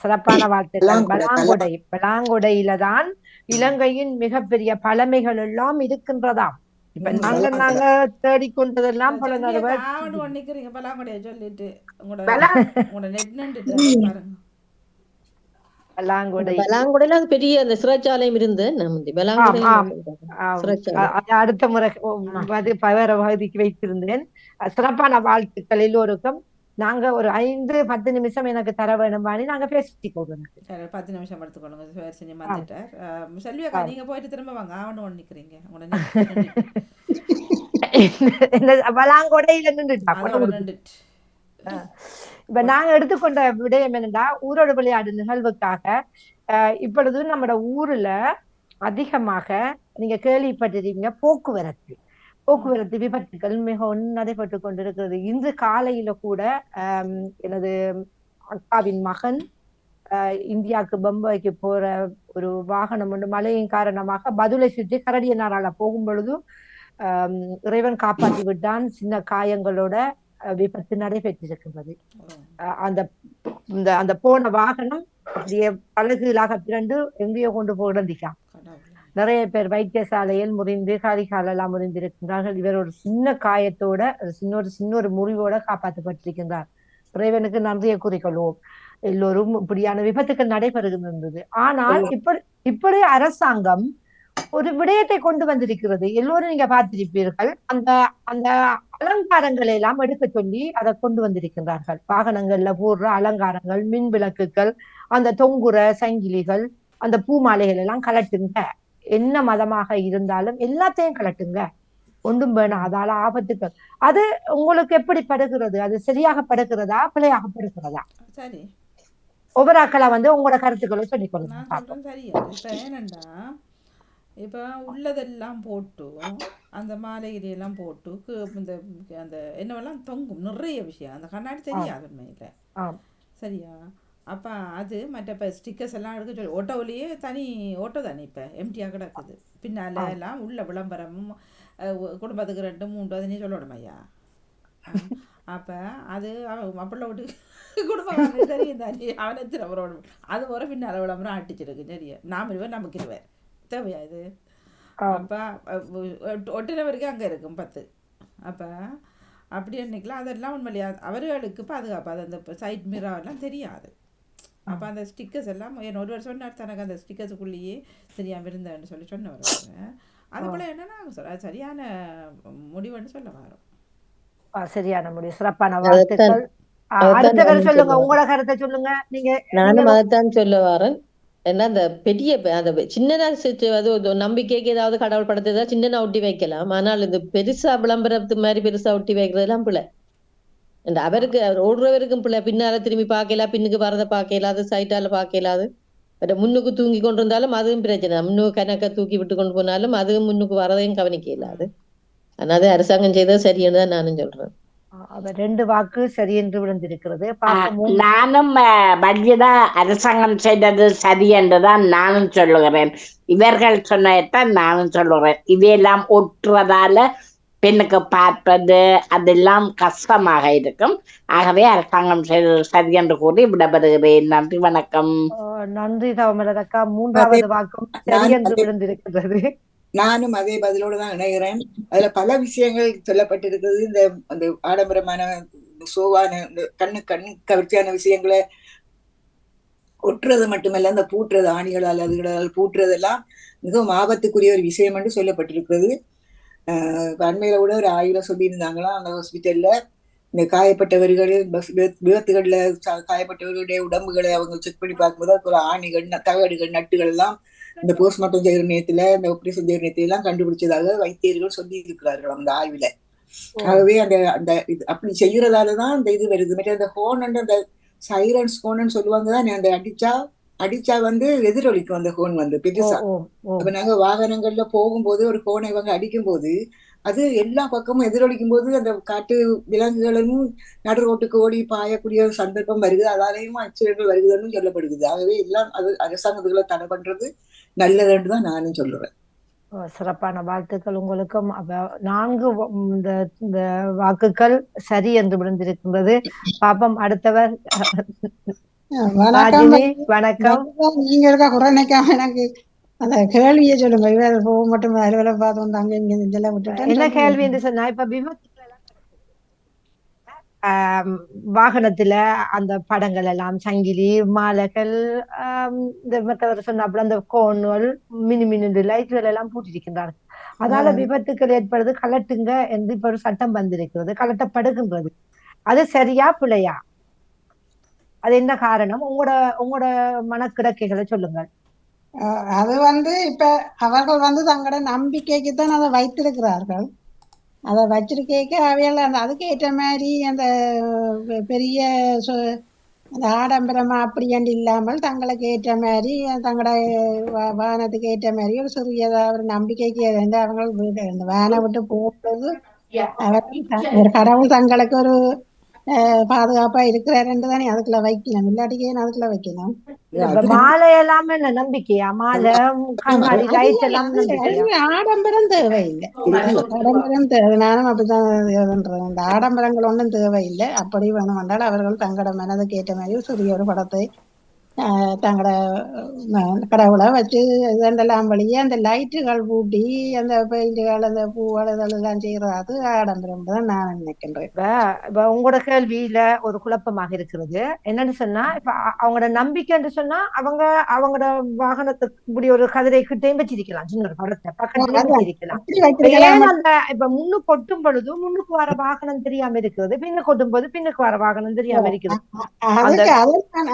சிறப்பான வாழ்த்துக்கள். பலாங்கொடை. பலாங்கொடையில தான் இலங்கையின் மிகப்பெரிய பழமைகள் எல்லாம் இருக்கின்றதாம். இப்ப நாங்க தேடிக்கொண்டதெல்லாம் பல தடவை பண்ணிக்கிறீங்க பலாங்கொடைய சொல்லிட்டு பலா- உங்களோட நெட் நண்டு பாருங்க. பலாங்குடையில அது பெரிய அந்த சிறைச்சாலையும் இருந்து அடுத்த முறை வேற பகுதிக்கு வைத்திருந்தேன். சிறப்பான வாழ்த்துக்கள் எல்லோருக்கும். நாங்க ஒரு 5-10 நிமிஷம் எனக்கு தர வேணும் மாதிரி நாங்க பேசிக்கோங்க. 10 நிமிஷம் எடுத்துக்கொள்ளுங்க. வேறு செஞ்சு வந்துட்டார். செல்வியக்கா நீங்க போயிட்டு திரும்ப வாங்க. ஆவணம் நிக்கிறீங்க பலாங்கொடையில நின்றுட்டா. இப்ப நாங்க எடுத்துக்கொண்ட விடயம் என்னன்னா, ஊரோட விளையாடு நிகழ்வுக்காக இப்பொழுது நம்ம ஊர்ல அதிகமாக நீங்க கேள்விப்பட்டிருக்கீங்க போக்குவரத்து விபத்துகள் மிகவும் நடைபெற்று கொண்டிருக்கிறது. இன்று காலையில கூட எனது அக்காவின் மகன் இந்தியாவுக்கு பம்பாய்க்கு போற ஒரு வாகனம் ஒன்று மழையின் காரணமாக பதுளை சுற்றி கரடியனாரால போகும் பொழுது இறைவன் காப்பாற்றி விட்டான். சின்ன காயங்களோட விபத்து நடைபெற்றிருக்கின்றது. அந்த போன வாகனம் அப்படியே பலகீழாக திரண்டு எங்கேயோ கொண்டு போகிறந்திக்கான். நிறைய பேர் வைத்தியசாலையில் முறிந்து காரிகால் எல்லாம் முறிந்திருக்கின்றார்கள். இவர் ஒரு சின்ன காயத்தோட சின்ன முறிவோட காப்பாற்றப்பட்டிருக்கின்றார். இறைவனுக்கு நன்றியை கூறிக்கொள்வோம். எல்லோரும் இப்படியான விபத்துக்கள் நடைபெறுகின்றது. ஆனால் இப்படி அரசாங்கம் ஒரு விடயத்தை கொண்டு வந்திருக்கிறது. எல்லோரும் நீங்க பார்த்திருப்பீர்கள். அந்த அந்த அலங்காரங்களை எல்லாம் எடுக்க சொல்லி அதை கொண்டு வந்திருக்கின்றார்கள். வாகனங்கள்ல போடுற அலங்காரங்கள், மின் விளக்குகள், அந்த தொங்குற சங்கிலிகள், அந்த பூமாலைகள் எல்லாம் கலட்டுங்க. என்ன மதமாக இருந்தாலும் எல்லாத்தையும் கலட்டுங்க. ஒன்றும் வேணாம், அதால ஆபத்துக்கள். அது உங்களுக்கு எப்படி படுகிறது? அது சரியாக படுகிறதா பிழையாக படுகிறதா? சரி, ஒவ்வொரு ஆக்களா உங்களோட கருத்துக்களை சொல்லிக் கொள்ளுங்க. சரியா இப்ப ஏனண்டா இப்போ உள்ளதெல்லாம் போட்டு அந்த மாலைகிரியெல்லாம் போட்டு இந்த அந்த என்னவெல்லாம் தொங்கும் நிறைய விஷயம். அந்த கண்ணாடி தெரியாது உண்மையில். சரியா? அப்போ அது மற்ற இப்போ ஸ்டிக்கர்ஸ் எல்லாம் எடுக்க சொல்லி ஓட்டோவிலேயே தனி ஓட்டோ தானே இப்போ எம்டியாக கிடக்குது. பின்னால் எல்லாம் உள்ள விளம்பரமும் குடும்பத்துக்கு 2-3 அது நீ சொல்லணும் ஐயா. அப்போ அது மாப்பிள்ளை விட்டு குடும்பம் தெரியும் தானே, அவனை திரும்ப அது ஒரு பின்னால் விளம்பரம் அட்டிச்சிருக்கு. சரியா? நமக்கு இருவேன் தேவையா இது? அப்போ ஒட்டின வரைக்கும் அங்கே இருக்கும் 10. அப்போ அப்படி அன்னைக்கெலாம் அதெல்லாம் உண்மையிலேயே அவர்களுக்கு பாதுகாப்பு. அது அந்த சைட் மிராவெல்லாம் தெரியாது. அப்போ அந்த ஸ்டிக்கர்ஸ் எல்லாம் ஒரு வருஷம் சொன்னார் தனக்கு அந்த ஸ்டிக்கர்ஸுக்குள்ளேயே தெரியாமல் இருந்தேன்னு சொல்லி சொன்னவர். அது போல் என்னன்னா சொல்ல சரியான முடிவுன்னு சொல்ல வரோம். சரியான முடிவு. சிறப்பான வாழ்த்துக்கள். அடுத்தவர் சொல்லுங்க, உங்களோட கருத்தை சொல்லுங்க. நானும் அதைத்தான் சொல்ல வரேன். ஏன்னா அந்த பெரிய அந்த சின்னதா அது நம்பிக்கைக்கு ஏதாவது கடவுள் படத்தை சின்னதா ஒட்டி வைக்கலாம். ஆனால் இந்த பெருசா விளம்பரத்து மாதிரி பெருசா ஒட்டி வைக்கிறதெல்லாம் பிள்ளை. இந்த அவருக்கு ஓடுறவருக்கும் பிள்ளை. பின்னால திரும்பி பார்க்கல, பின்னுக்கு வரதை பார்க்கல, அது சைட்டால பார்க்கலாது. முன்னுக்கு தூங்கி கொண்டு இருந்தாலும் அதுவும் பிரச்சனை. முன்னுக்கு கணக்க தூக்கி விட்டு கொண்டு போனாலும் அதுவும் முன்னுக்கு வரதையும் கவனிக்க இல்லாது. அதனால அரசாங்கம் செய்தது சரின்னு தான் நானும் சொல்றேன். 2 வாக்கு சரி என்று விழுந்திருக்கிறது. நானும் பட்ஜெட்டா அரசாங்கம் செய்தது சரி என்றுதான் நானும் சொல்லுகிறேன். இவர்கள் சொன்னதான் நானும் சொல்லுகிறேன். இவையெல்லாம் ஒட்டுறதால பெண்ணுக்கு பார்ப்பது அதெல்லாம் கஷ்டமாக இருக்கும். ஆகவே அரசாங்கம் செய்தது சரி என்று கூறி விடப்படுகிறேன். நன்றி, வணக்கம். நன்றி தவமலரக்கா. 3வது வாக்கும் சரி என்று விழுந்திருக்கிறது. நானும் அதே பதிலோடு தான் இணைகிறேன். அதுல பல விஷயங்கள் சொல்லப்பட்டிருக்கிறது. இந்த அந்த ஆடம்பரமான சோவான கண்ணு கவர்ச்சியான விஷயங்களை ஒட்டுறது மட்டுமல்ல, அந்த பூட்டுறது ஆணிகளால் அதுகளால் பூட்டுறதெல்லாம் மிகவும் ஆபத்துக்குரிய ஒரு விஷயம் என்று சொல்லப்பட்டிருக்கிறது. அண்மையில கூட ஒரு 1000 சொல்லியிருந்தாங்களாம். அந்த ஹாஸ்பிட்டல்ல இந்த காயப்பட்டவர்கள் விபத்துகள்ல காயப்பட்டவர்களுடைய உடம்புகளை அவங்க செக் பண்ணி பார்க்கும்போது ஒரு ஆணிகள், தகடுகள், நட்டுகள் எல்லாம் இந்த போஸ்ட்மார்ட்டம் செய்கிற நேரத்துல, இந்த ஆபரேஷன் செய்கிற நேரத்துல எல்லாம் கண்டுபிடிச்சதாக வைத்தியர்கள் சொல்லி இருக்கிறார்கள் அந்த ஆய்வுல. ஆகவே அந்த அப்படி செய்யறதாலதான் அந்த இது வருது. மற்ற அந்த ஹோன் அந்த சைரன்ஸ் ஹோன்னு சொல்லுவாங்க தானே, அந்த அடிச்சா அடிச்சா வந்து எதிரொலிக்கும் அந்த ஹோன் வந்து ஓ பெருசா. ஓ ஓ அப்ப நாங்க வாகனங்கள்ல போகும்போது ஒரு ஹோனை இவங்க அடிக்கும் போது அது எல்லா பக்கமும் எதிரொலிக்கும் போது அந்த காட்டு விலங்குகளும் நடு ரோட்டுக்கு ஓடி பாயக்கூடிய ஒரு சந்தர்ப்பம் வருது. அதாலேயும் ஆக்சிடென்ட்கள் வருகுதுன்னு சொல்லப்படுகிறது. ஆகவே எல்லாம் அது அரசாங்கத்துக்குள்ள தடை பண்றது நல்லதுன்னு தான் நானும் சொல்லுவேன். சிறப்பான வாழ்த்துக்கள் உங்களுக்கும். அப்ப 4 இந்த இந்த வாக்குகள் சரி என்று விழுந்திருக்கின்றது. பாப்பம் அடுத்தவர். வணக்கம். ராஜினி வணக்கம். நீங்க இருக்க குறை நினைக்காம எனக்கு அந்த கேள்வியை சொல்லுங்க. இவர் போக மட்டும் அலுவலகம் பார்த்து வந்து அங்க இங்க இதெல்லாம் விட்டுட்டேன் என்ன கேள்வி என்று சொன்னா, இப்ப விபத்துக்கள் எல்லாம் வாகனத்துல அந்த படங்கள் எல்லாம் சங்கிலி மாலைகள், இந்த மற்றவர் சொன்னாப்புல அந்த கோன்கள் மினி மினி லைட்கள் எல்லாம் பூட்டிருக்கின்றார்கள். அதால விபத்துக்கள் ஏற்படுது, கலட்டுங்க என்று இப்ப ஒரு சட்டம் வந்திருக்கிறது, கலட்டப்படுகின்றது. அது சரியா பிழையா? அது என்ன காரணம்? உங்களோட உங்களோட மனக்கிடக்கைகளை சொல்லுங்கள். அது வந்து இப்ப அவர்கள் வந்து தங்களோட நம்பிக்கைக்கு தான் அதை வைத்திருக்கிறார்கள். அதை வச்சிருக்க அவையெல்லாம் அந்த அதுக்கு ஏற்ற மாதிரி அந்த பெரிய அந்த ஆடம்பரமா அப்படியாண்டு இல்லாமல் தங்களுக்கு ஏற்ற மாதிரி தங்களோட வாகனத்துக்கு ஏற்ற மாதிரி ஒரு சிறியதா ஒரு நம்பிக்கைக்கு அவங்க அந்த வேனை விட்டு போகும்போது ஒரு கடவுள் தங்களுக்கு ஒரு பாதுகாப்பா இருக்கிறாருன்னு தானே அதுக்குள்ள வைக்கணும். இல்லாட்டிக்கு ஏன் அதுக்குள்ள வைக்கணும்? மாலை எல்லாமே என்ன நம்பிக்கையா? மாலை கண்ணாடி லைட் எல்லாம் நம்பிக்கையா? ஆடம்பரம் தேவையில்லை. ஆடம்பரம் தேவை. நானும் அப்படித்தான் பண்றேன். இந்த ஆடம்பரங்கள் ஒன்றும் தேவையில்லை. அப்படி வேணும் என்றால் அவர்கள் தங்களோட மனதுக்கு ஏற்ற மாதிரி சிறிய ஒரு படத்தை தங்களோட கடவுளை வச்சு இதெல்லாம் வழியே அந்த லைட்டுகள் பூட்டி அந்த பெயிண்டுகள் அந்த பூக்கள் இதெல்லாம் செய்யறது அது ஆடம்பரம் தான் நான் நினைக்கின்றேன். இப்ப உங்களோட கேள்வியில ஒரு குழப்பமாக இருக்கிறது. என்னன்னு சொன்னா, இப்ப அவங்களோட நம்பிக்கைன்னு சொன்னா அவங்களோட வாகனத்துக்கு இப்படி ஒரு கதிரை கிட்டையும் வச்சிருக்கலாம், சின்ன ஒரு படத்தை பக்கத்துலயும் வச்சிருக்கலாம். ஏன் அந்த இப்ப முன்னு கொட்டும் பொழுது முன்னுக்கு வர வாகனம் தெரியாம இருக்கிறது, பின்னு கொட்டும் போது பின்னுக்கு வர வாகனம் தெரியாம இருக்கிறது.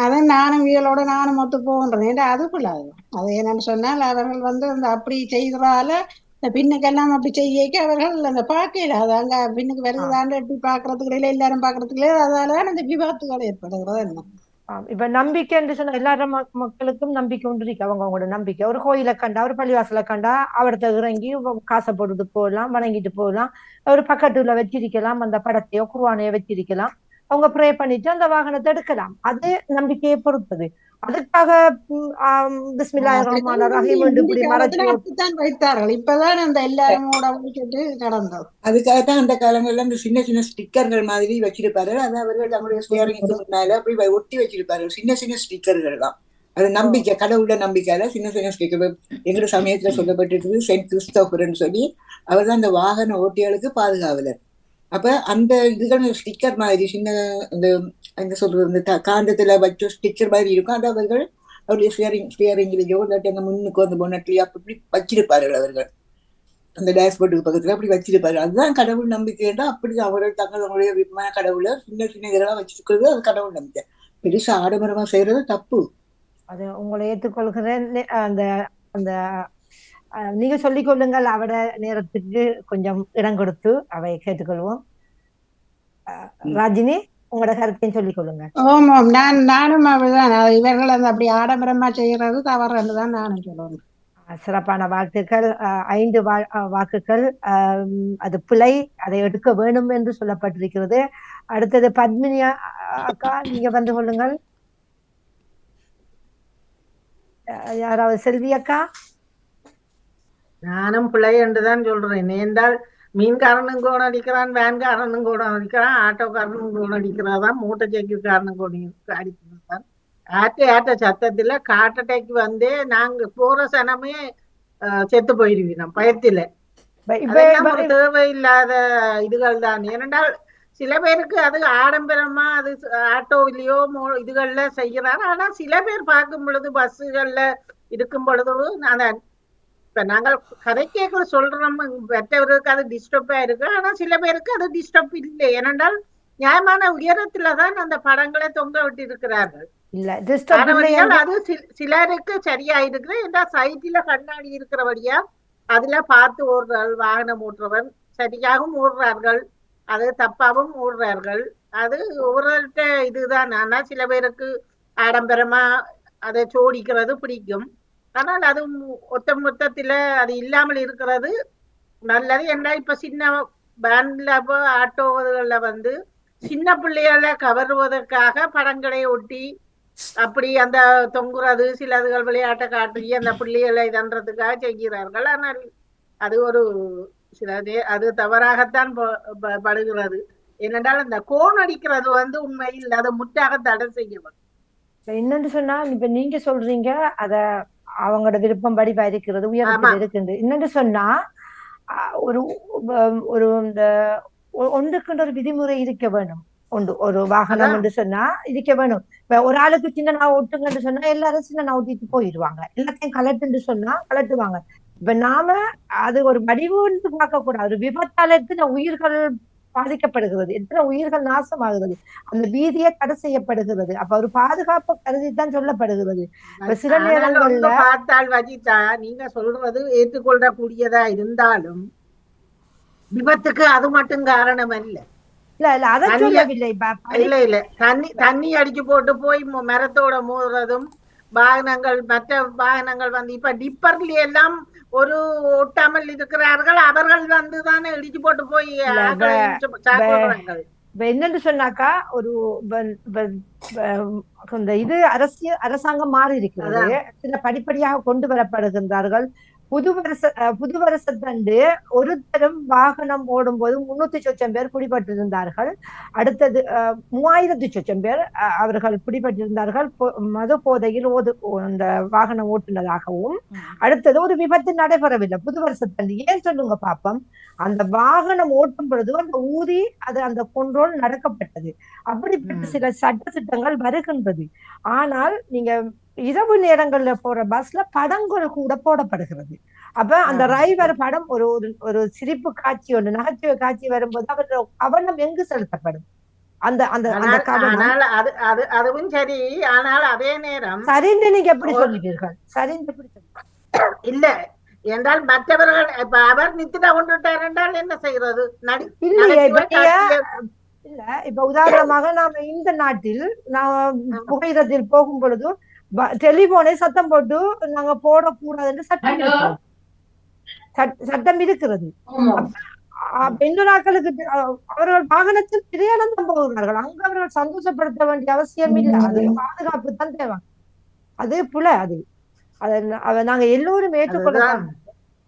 அதை நானும் வீலோட நானும் ஒத்து போகின்றேன். அதுக்குள்ள அது என்னன்னு சொன்னால் அவர்கள் வந்து அந்த அப்படி செய்ததால பின்னுக்கெல்லாம் அப்படி செய்ய அவர்கள் அந்த பார்க்கல அது அங்க பின்னுக்கு வருதுதாண்டு எப்படி பாக்குறதுக்கு இல்லை எல்லாரும் பாக்குறதுக்கு இல்லை. அதாலதான் அந்த விபத்துகள் ஏற்படுகிறது. என்ன இப்ப நம்பிக்கை என்று சொன்ன எல்லார மக்களுக்கும் நம்பிக்கை உண்டு இருக்கு. அவங்களோட நம்பிக்கை ஒரு கோயிலை கண்டா ஒரு பள்ளிவாசலை கண்டா அவர்கிட்ட இறங்கி காசை போட்டுட்டு போகலாம், வணங்கிட்டு போகலாம். ஒரு பக்கத்துல வச்சிருக்கலாம், அந்த படத்தையோ குர்ஆனையோ வச்சிருக்கலாம். அவங்க ப்ரே பண்ணிட்டு அந்த வாகனத்தை எடுக்கலாம். அது நம்பிக்கையை பொறுத்தது. அதுக்காக பிஸ்மில்லாஹிர் ரஹ்மானிர் ரஹீம் இப்படி மறைச்சுதான் வைத்தார்கள். இப்பதான் அந்த எல்லாரும் நடந்தது. அதுக்காகத்தான் அந்த காலங்கள்ல இந்த சின்ன சின்ன ஸ்டிக்கர்கள் மாதிரி வச்சிருப்பாரு. அது அவர்கள் தங்களுடைய ஸ்டியரிங்க்கு முன்னால அப்படி ஒட்டி வச்சிருப்பாரு. சின்ன சின்ன ஸ்டிக்கர்கள் தான். அது நம்பிக்கை, கடவுள நம்பிக்கையால சின்ன சின்ன ஸ்டிக்கர். எங்க சமயத்துல சொல்லப்பட்டிருக்குது செயின்ட் கிறிஸ்டோபர்ன்னு சொல்லி, அவர் தான் அந்த வாகன ஓட்டிகளுக்கு பாதுகாவலர். அப்ப அந்த இதுகள் ஸ்டிக்கர் மாதிரி சின்ன இந்த என்ன சொல்றது இந்த காந்தத்துல வச்ச ஸ்டிக்கர் மாதிரி இருக்கும். அது அவர்கள் அவருடைய ஸ்டியரிங்லயோ இல்லாட்டி அந்த முன்னுக்கு வந்து பொன்னட்லயோ அப்படி வச்சிருப்பார்கள். அவர்கள் அந்த டேஷ்போர்டுக்கு பக்கத்துல அப்படி வச்சிருப்பாரு. அதுதான் கடவுள் நம்பிக்கைன்னா அப்படி அவர்கள் தங்களுடைய விமான கடவுளை சின்ன சின்ன இதெல்லாம் வச்சிருக்கிறது அது கடவுள் நம்பிக்கை. பெருசா ஆடம்பரமா செய்யறது தப்பு. அது உங்களை ஏற்றுக்கொள்கிறேன். அந்த அந்த நீங்க சொல்லிக் கொள்ளுங்கள். அவட நேரத்துக்கு கொஞ்சம் இடம் கொடுத்து அவை கேட்டுக்கொள்வோம். ராஜினி உங்களோட கருத்தையும் சொல்லிக் கொள்ளுங்க. ஆமாம், நானும் அப்படிதான். இவர்கள் அந்த அப்படி ஆடம்பரமா செய்யறது தவறுன்னு தான் நானும் சொல்லுவேன். சிறப்பான வாழ்த்துக்கள். 5 வாக்குகள் அது பிழை, அதை எடுக்க வேண்டும் என்று சொல்லப்பட்டிருக்கிறது. அடுத்தது பத்மினி அக்கா, நீங்க வந்து கொள்ளுங்கள். யாராவது செல்வி அக்கா? நானும் பிள்ளை என்றுதான் சொல்றேன். ஏனென்றால் மீன்காரனும் கூட அடிக்கிறான், வேன்காரனும் கூட அடிக்கிறான், ஆட்டோக்காரனும் கூட அடிக்கிறாதான், மூட்டை சைக்கிள்காரனும் கூட அடிக்கிறான். ஆட்ட சத்தத்துல காட்டட்டைக்கு வந்து நாங்க போற சனமே செத்து போயிருவீங்க பயத்துல. அதெல்லாம் தேவையில்லாத இதுகள் தான். ஏனென்றால் சில பேருக்கு அது ஆடம்பரமா அது ஆட்டோவிலையோ இதுகள்ல செய்யறாரு. ஆனா சில பேர் பார்க்கும் பொழுது பஸ்ஸுகள்ல இருக்கும் பொழுது இப்ப நாங்கள் கதைக்கேக்கள் சொல்றோம், மற்றவருக்கு அது டிஸ்டர்பா இருக்கு. ஆனா சில பேருக்கு அது டிஸ்டர்ப் இல்லை. ஏனென்றால் நியாயமான உயரத்துலதான் அந்த படங்களை தொங்க விட்டு இருக்கிறார்கள். அது சிலருக்கு சரியா இருக்கு. இந்த சைட்ல கண்ணாடி இருக்கிறபடியா அதுல பார்த்து ஓடுறார்கள். வாகனம் ஓட்டுறவன் சரியாகவும் ஓடுறார்கள், அது தப்பாவும் ஓடுறார்கள். அது ஒவ்வொருத்த இதுதான். ஆனா சில பேருக்கு ஆடம்பரமா அதை சோடிக்கிறது பிடிக்கும். ஆனால் அது மொத்தத்துல அது இல்லாமல் இருக்கிறது நல்லது. ஏன்னா இப்ப சின்ன வேன்ல ஆட்டோகள்ல வந்து சின்ன பிள்ளைகளை கவருவதற்காக படங்களை ஒட்டி அப்படி அந்த தொங்குறது சிலதுகள் விளையாட்டை காட்டி அந்த பிள்ளைகளை இதன்றதுக்காக செய்கிறார்கள். ஆனால் அது ஒரு சில அது தவறாகத்தான் படுகிறது. ஏனென்றால் அந்த கோன் அடிக்கிறது வந்து உண்மையில் அதை முற்றாக தடை செய்யப்படும். என்னன்னு சொன்னா இப்ப நீங்க சொல்றீங்க அத அவங்களோட விருப்பம் படி இருக்கிறது உயரத்தில் இருக்குது. என்னன்னு சொன்னா ஒரு ஒரு இந்த ஒன்றுக்குன்ற ஒரு விதிமுறை இருக்க வேணும். ஒரு வாகனம் என்று சொன்னா இருக்க வேணும். இப்ப ஒரு ஆளுக்கு சின்ன ஒட்டுங்கன்னு சொன்னா எல்லாரும் சின்ன ஒட்டிட்டு போயிடுவாங்க. எல்லாத்தையும் கலட்டுன்னு சொன்னா கலட்டுவாங்க. இப்ப நாம அது ஒரு வடிவுன்னு பார்க்க கூடாது. ஒரு விபத்தால எத்தனை உயிர்கள் பாதிக்கப்படுகிறது, எத்தனை உயிர்கள் நாசமாகிறது, அந்த வீதியே தடை செய்யப்படுகிறது. அப்ப ஒரு பாதுகாப்பு கருதித்தான் சொல்லப்படுகிறது. சில நேரங்கள்ல பார்த்தால் வஜிதா நீங்க சொல்றது ஏற்றுக்கொள்ளக்கூடியதா இருந்தாலும் விபத்துக்கு அது மட்டும் காரணம் அல்ல. இல்ல தண்ணி அடிச்சு போட்டு போய் மரத்தோட மோதுறதும் மற்ற வாகனங்கள் வந்து இப்ப டிப்பர்ல எல்லாம் ஒரு ஒட்டாமல் இருக்கிறார்கள். அவர்கள் வந்து தானே இடிச்சு போட்டு போய் என்னன்னு சொன்னாக்கா ஒரு இது அரசாங்கம் மாறி இருக்கிறது. சில படிப்படியாக கொண்டு வரப்படுகின்றார்கள். புது வருஷத்தண்டு ஒரு தரம் வாகனம் ஓடும் போது 300 சொச்சம் பேர் பிடிபட்டிருந்தார்கள். அடுத்தது 3000 சொச்சம் பேர் அவர்கள் பிடிபட்டிருந்தார்கள் மது போதையில் அந்த வாகனம் ஓட்டுனதாகவும். அடுத்தது ஒரு விபத்து நடைபெறவில்லை புது வருஷத்தண்டு. ஏன் சொல்லுங்க பாப்போம். அந்த வாகனம் ஓட்டும் பொழுது அந்த ஊதி அந்த கண்ட்ரோல் நடக்கப்பட்டது. அப்படிப்பட்ட சில சட்ட திட்டங்கள் வருகின்றது. ஆனால் நீங்க இரவு நேரங்கள்ல போற பஸ்ல படங்கள் கூட போடப்படுகிறது. அப்ப அந்த டிரைவர் படம் ஒரு சிரிப்பு காட்சி ஒன்று நகைச்சுவை காட்சி வரும்போது அவரோட கவனம் எங்கு செலுத்தப்படும்? அந்த அந்த அதுவும் சரி. ஆனால் அதே நேரம் சரிந்து நீங்க எப்படி சொல்லுவீர்கள்? சரிந்து எப்படி இல்ல என்றால் மற்றவர்கள் இப்ப அவர் நித்திட கொண்டுட்டார் என்றால் என்ன செய்யறது? இல்ல இப்ப உதாரணமாக நாம இந்த நாட்டில் நான் புகையிரத்தில் போகும் பொழுது டெலிபோனை சத்தம் போட்டு நாங்க போடக்கூடாதுன்னு சட்டம் இருக்கிறது. பெண்களாக்களுக்கு அவர்கள் வாகனத்தில் பிரயாணம் போகிறார்கள். அங்க அவர்கள் சந்தோஷப்படுத்த வேண்டிய அவசியம் இல்லை. அது பாதுகாப்பு தான் தேவை. அது புல அது அதை நாங்க எல்லோரும்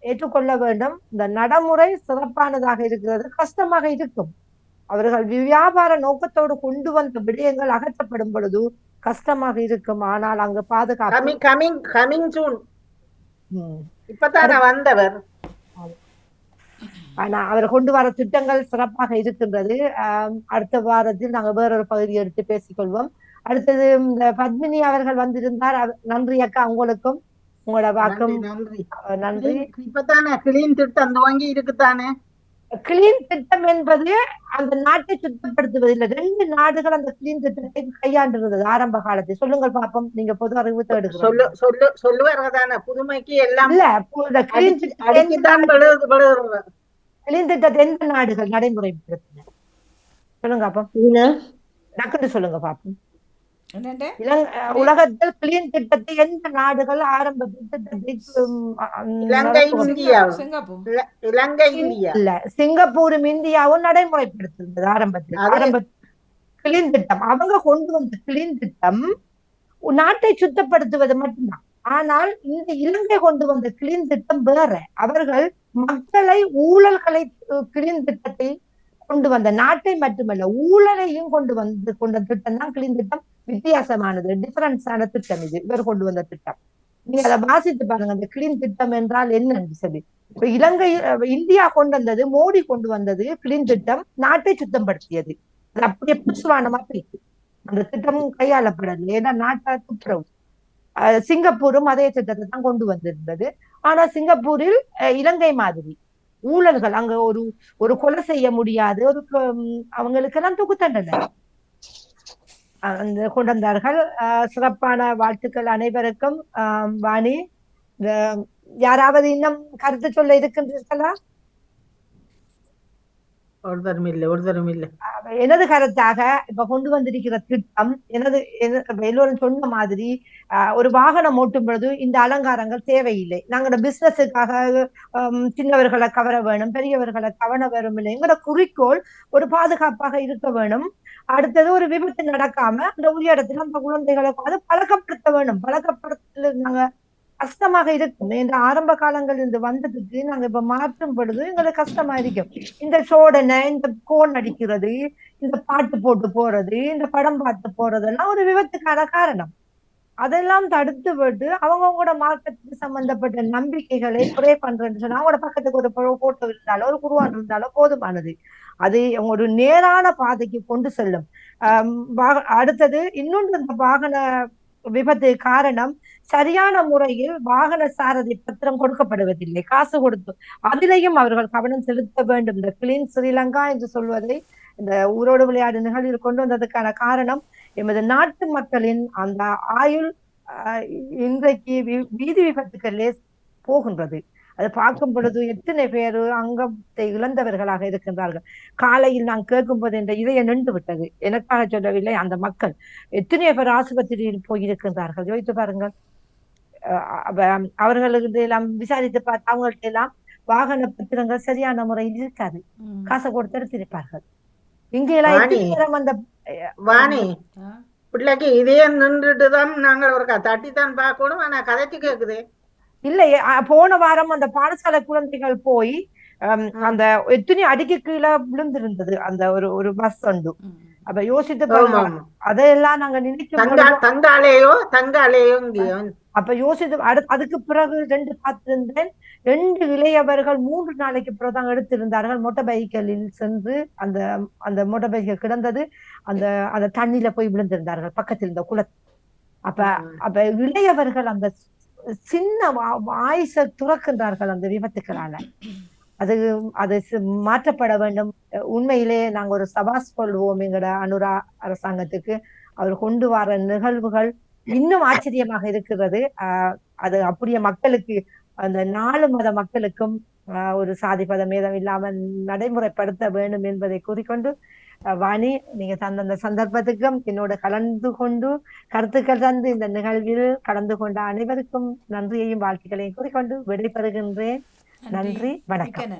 ஏற்றுக்கொள்ள வேண்டும். இந்த நடைமுறை சிறப்பானதாக இருக்கிறது. கஷ்டமாக இருக்கும். அவர்கள் வியாபார நோக்கத்தோடு கொண்டு வந்த விடயங்கள் அகற்றப்படும் பொழுது கஷ்டமாக இருக்கும். ஆனால் அங்க பாதுகாப்பு இப்பதான் வந்தவர். ஆனா அவர் கொண்டு வர திட்டங்கள் சிறப்பாக இருக்கின்றது. அடுத்த வாரத்தில் நாங்க வேறொரு பகுதியை எடுத்து பேசிக்கொள்வோம். அடுத்தது இந்த பத்மினி அவர்கள் வந்திருந்தார். நன்றி அக்கா, உங்களுக்கும் உங்களோட வாக்கும் நன்றி. இப்பதானே கிளீன் திட்டம் துவங்கி இருக்குதானே? கிளீன் திட்டம் என்பது அந்த நாட்டை சுத்தப்படுத்துவதில்லை. 2 நாடுகள் அந்த கிளீன் திட்டத்தை கையாண்டிருந்தது ஆரம்ப காலத்தை. சொல்லுங்கள் பாப்போம். நீங்க பொது அறிவு சொல்லுவாங்க புதுமைக்கு எல்லாம் இல்ல. கிளீன் திட்டத்தை எந்த நாடுகள் நடைமுறைப்படுத்தின சொல்லுங்க பாப்போம். டக்குன்னு சொல்லுங்க பாப்போம். உலகத்தில் கிளீன் திட்டத்தை எந்த நாடுகள் ஆரம்ப திட்டத்தை? சிங்கப்பூரும் இந்தியாவும் நடைமுறைப்படுத்திருந்தது ஆரம்பத்தில் கிளீன் திட்டம். அவங்க கொண்டு வந்த கிளீன் திட்டம் நாட்டை சுத்தப்படுத்துவது மட்டும்தான். ஆனால் இந்த இலங்கை கொண்டு வந்த கிளீன் திட்டம் வேற. அவர்கள் மக்களை ஊழல்களை கிளீன் திட்டத்தை கொண்டு வந்த நாட்டை மட்டுமல்ல ஊழலையும் கொண்ட திட்டம் தான் கிளீன் திட்டம். வித்தியாசமானது, டிஃபரன்ஸான திட்டம் இது இவர் கொண்டு வந்த திட்டம். நீங்க அதை வாசித்து பாருங்க. அந்த கிளீன் திட்டம் என்றால் என்னன்னு சொல்லி. இப்ப இந்தியா கொண்டு வந்தது, மோடி கொண்டு வந்தது கிளீன் திட்டம், நாட்டை சுத்தப்படுத்தியது. அது அப்படியே புஷ்வானமா போயிட்டு அந்த திட்டமும் கையாளப்படல. ஏன்னா நாட்டை துப்புரவு. சிங்கப்பூரும் அதே திட்டத்தை தான் கொண்டு வந்திருந்தது. ஆனா சிங்கப்பூரில் இலங்கை மாதிரி ஊழல்கள் அங்க ஒரு கொலை செய்ய முடியாது. அவங்களுக்கு எல்லாம் தூக்கு தண்டனை கொண்டு வந்தார்கள். சிறப்பான வாழ்த்துக்கள் அனைவருக்கும். வாணி, யாராவது இன்னும் கருத்து சொல்ல இருக்கின்றீர்களா? ஒருத்தரும் இல்ல. எனது கருத்தாக இப்ப கொண்டு வந்திருக்கிற திட்டம் இப்ப எல்லோரும் சொன்ன மாதிரி ஒரு வாகனம் ஓட்டும் பொழுது இந்த அலங்காரங்கள் தேவையில்லை. நாங்களோட பிசினஸுக்காக சின்னவர்களை கவர வேணும், பெரியவர்களை கவன வேணும் இல்லை. எங்களோட குறிக்கோள் ஒரு பாதுகாப்பாக இருக்க வேணும். அடுத்தது ஒரு விபத்து நடக்காம அந்த உரிய இடத்துல அந்த குழந்தைகளை அது பழக்கப்படுத்த வேணும். பழக்கப்படுத்தல நாங்க கஷ்டமாக இருக்கும். இந்த ஆரம்ப காலங்கள் இருந்து வந்ததுக்கு நாங்க இப்ப மாற்றும் பொழுது எங்களுக்கு கஷ்டமா இருக்கும். இந்த சோடனை, இந்த கோன் அடிக்கிறது, இந்த பாட்டு போட்டு போறது, இந்த படம் பார்த்து போறதெல்லாம் ஒரு விபத்துக்கான காரணம். அதெல்லாம் தடுத்து விட்டு அவங்கவுங்களோட மார்க்கத்துக்கு சம்பந்தப்பட்ட நம்பிக்கைகளை குறை பண்றேன்னு சொன்னா அவங்களோட பக்கத்துக்கு ஒரு போட்டோ இருந்தாலோ ஒரு குருவான் இருந்தாலோ போதுமானது. அது ஒரு நேரான பாதைக்கு கொண்டு செல்லும். அடுத்தது இன்னொன்று, இந்த வாகன விபத்து காரணம் சரியான முறையில் வாகன சாரதி பத்திரம் கொடுக்கப்படுவதில்லை. காசு கொடுத்து அதிலையும் அவர்கள் கவனம் செலுத்த வேண்டும். இந்த கிளீன் ஸ்ரீலங்கா என்று சொல்வதை இந்த ஊரோடு விளையாடு நிகழ்வில் கொண்டு வந்ததுக்கான காரணம் எமது நாட்டு மக்களின் அந்த ஆயுள் இன்றைக்கு வீதி விபத்துக்களே போகின்றது. அது பார்க்கும் பொழுது எத்தனை பேர் அங்கத்தை இழந்தவர்களாக இருக்கின்றார்கள். காலையில் நான் கேட்கும் போது என்ற இதயம் நின்று விட்டது. எனக்காக சொல்லவில்லை, அந்த மக்கள் எத்தனையோ பேர் ஆஸ்பத்திரியில் போயிருக்கின்றார்கள். யோசித்து பாருங்கள். அவர்களுக்கு எல்லாம் விசாரித்து பார்த்து அவங்கள்ட்ட எல்லாம் வாகன பத்திரங்கள் சரியான முறையில் இருக்காது. காசை கொடுத்து எடுத்திருப்பார்கள். இங்கெல்லாம் அந்த வாணி பிள்ளைக்கு இதே நின்றுட்டுதான் நாங்கள் ஒரு தட்டித்தான் பார்க்கணும். ஆனா கதைச்சு கேக்குது இல்லை. போன வாரம் அந்த பாடசாலை குழந்தைகள் போய் அந்த எத்தனை அடிக்கு கீழே விழுந்திருந்தது அந்த ஒரு பஸ் உண்டு. அப்ப யோசித்து அதையெல்லாம் நாங்க நினைக்கிறோம். அப்ப யோசித்து அதுக்கு பிறகு 2 பார்த்திருந்தேன். 2 இளையவர்கள் 3 நாளைக்கு பிறகுதான் எடுத்திருந்தார்கள். மோட்டார் பைக்கில் சென்று அந்த மோட்டார் பைக்கில் கிடந்தது அந்த தண்ணியில போய் விழுந்திருந்தார்கள் பக்கத்தில் இந்த குளத்தில். அப்ப இளையவர்கள் அந்த சின்ன வாய்ஸை துறக்கின்றார்கள் அந்த விபத்துக்களால. அது மாற்றப்பட வேண்டும். உண்மையிலே நாங்க ஒரு சபாஸ் கொள்வோம் எங்கட அனுரா அரசாங்கத்துக்கு. அவர் கொண்டு வர நிகழ்வுகள் இன்னும் ஆச்சரியமாக இருக்கிறது. அது அப்படியே மக்களுக்கு அந்த 4 மத மக்களுக்கும் ஒரு சாதி பதமேதம் இல்லாமல் நடைமுறைப்படுத்த வேண்டும் என்பதை கூறிக்கொண்டு, வாணி நீங்க தந்த சந்தர்ப்பத்துக்கும் என்னோட கலந்து கொண்டு கருத்துக்கள் தந்து இந்த நிகழ்வில் கலந்து கொண்ட அனைவருக்கும் நன்றியையும் வாழ்த்துக்களையும் கூறிக்கொண்டு விடைபெறுகின்றேன். நன்றி, வணக்கம்.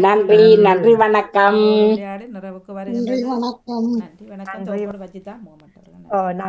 நன்றி, நன்றி, வணக்கம். நிறைவுக்கு வருகின்றது. நன்றி, வணக்கம்.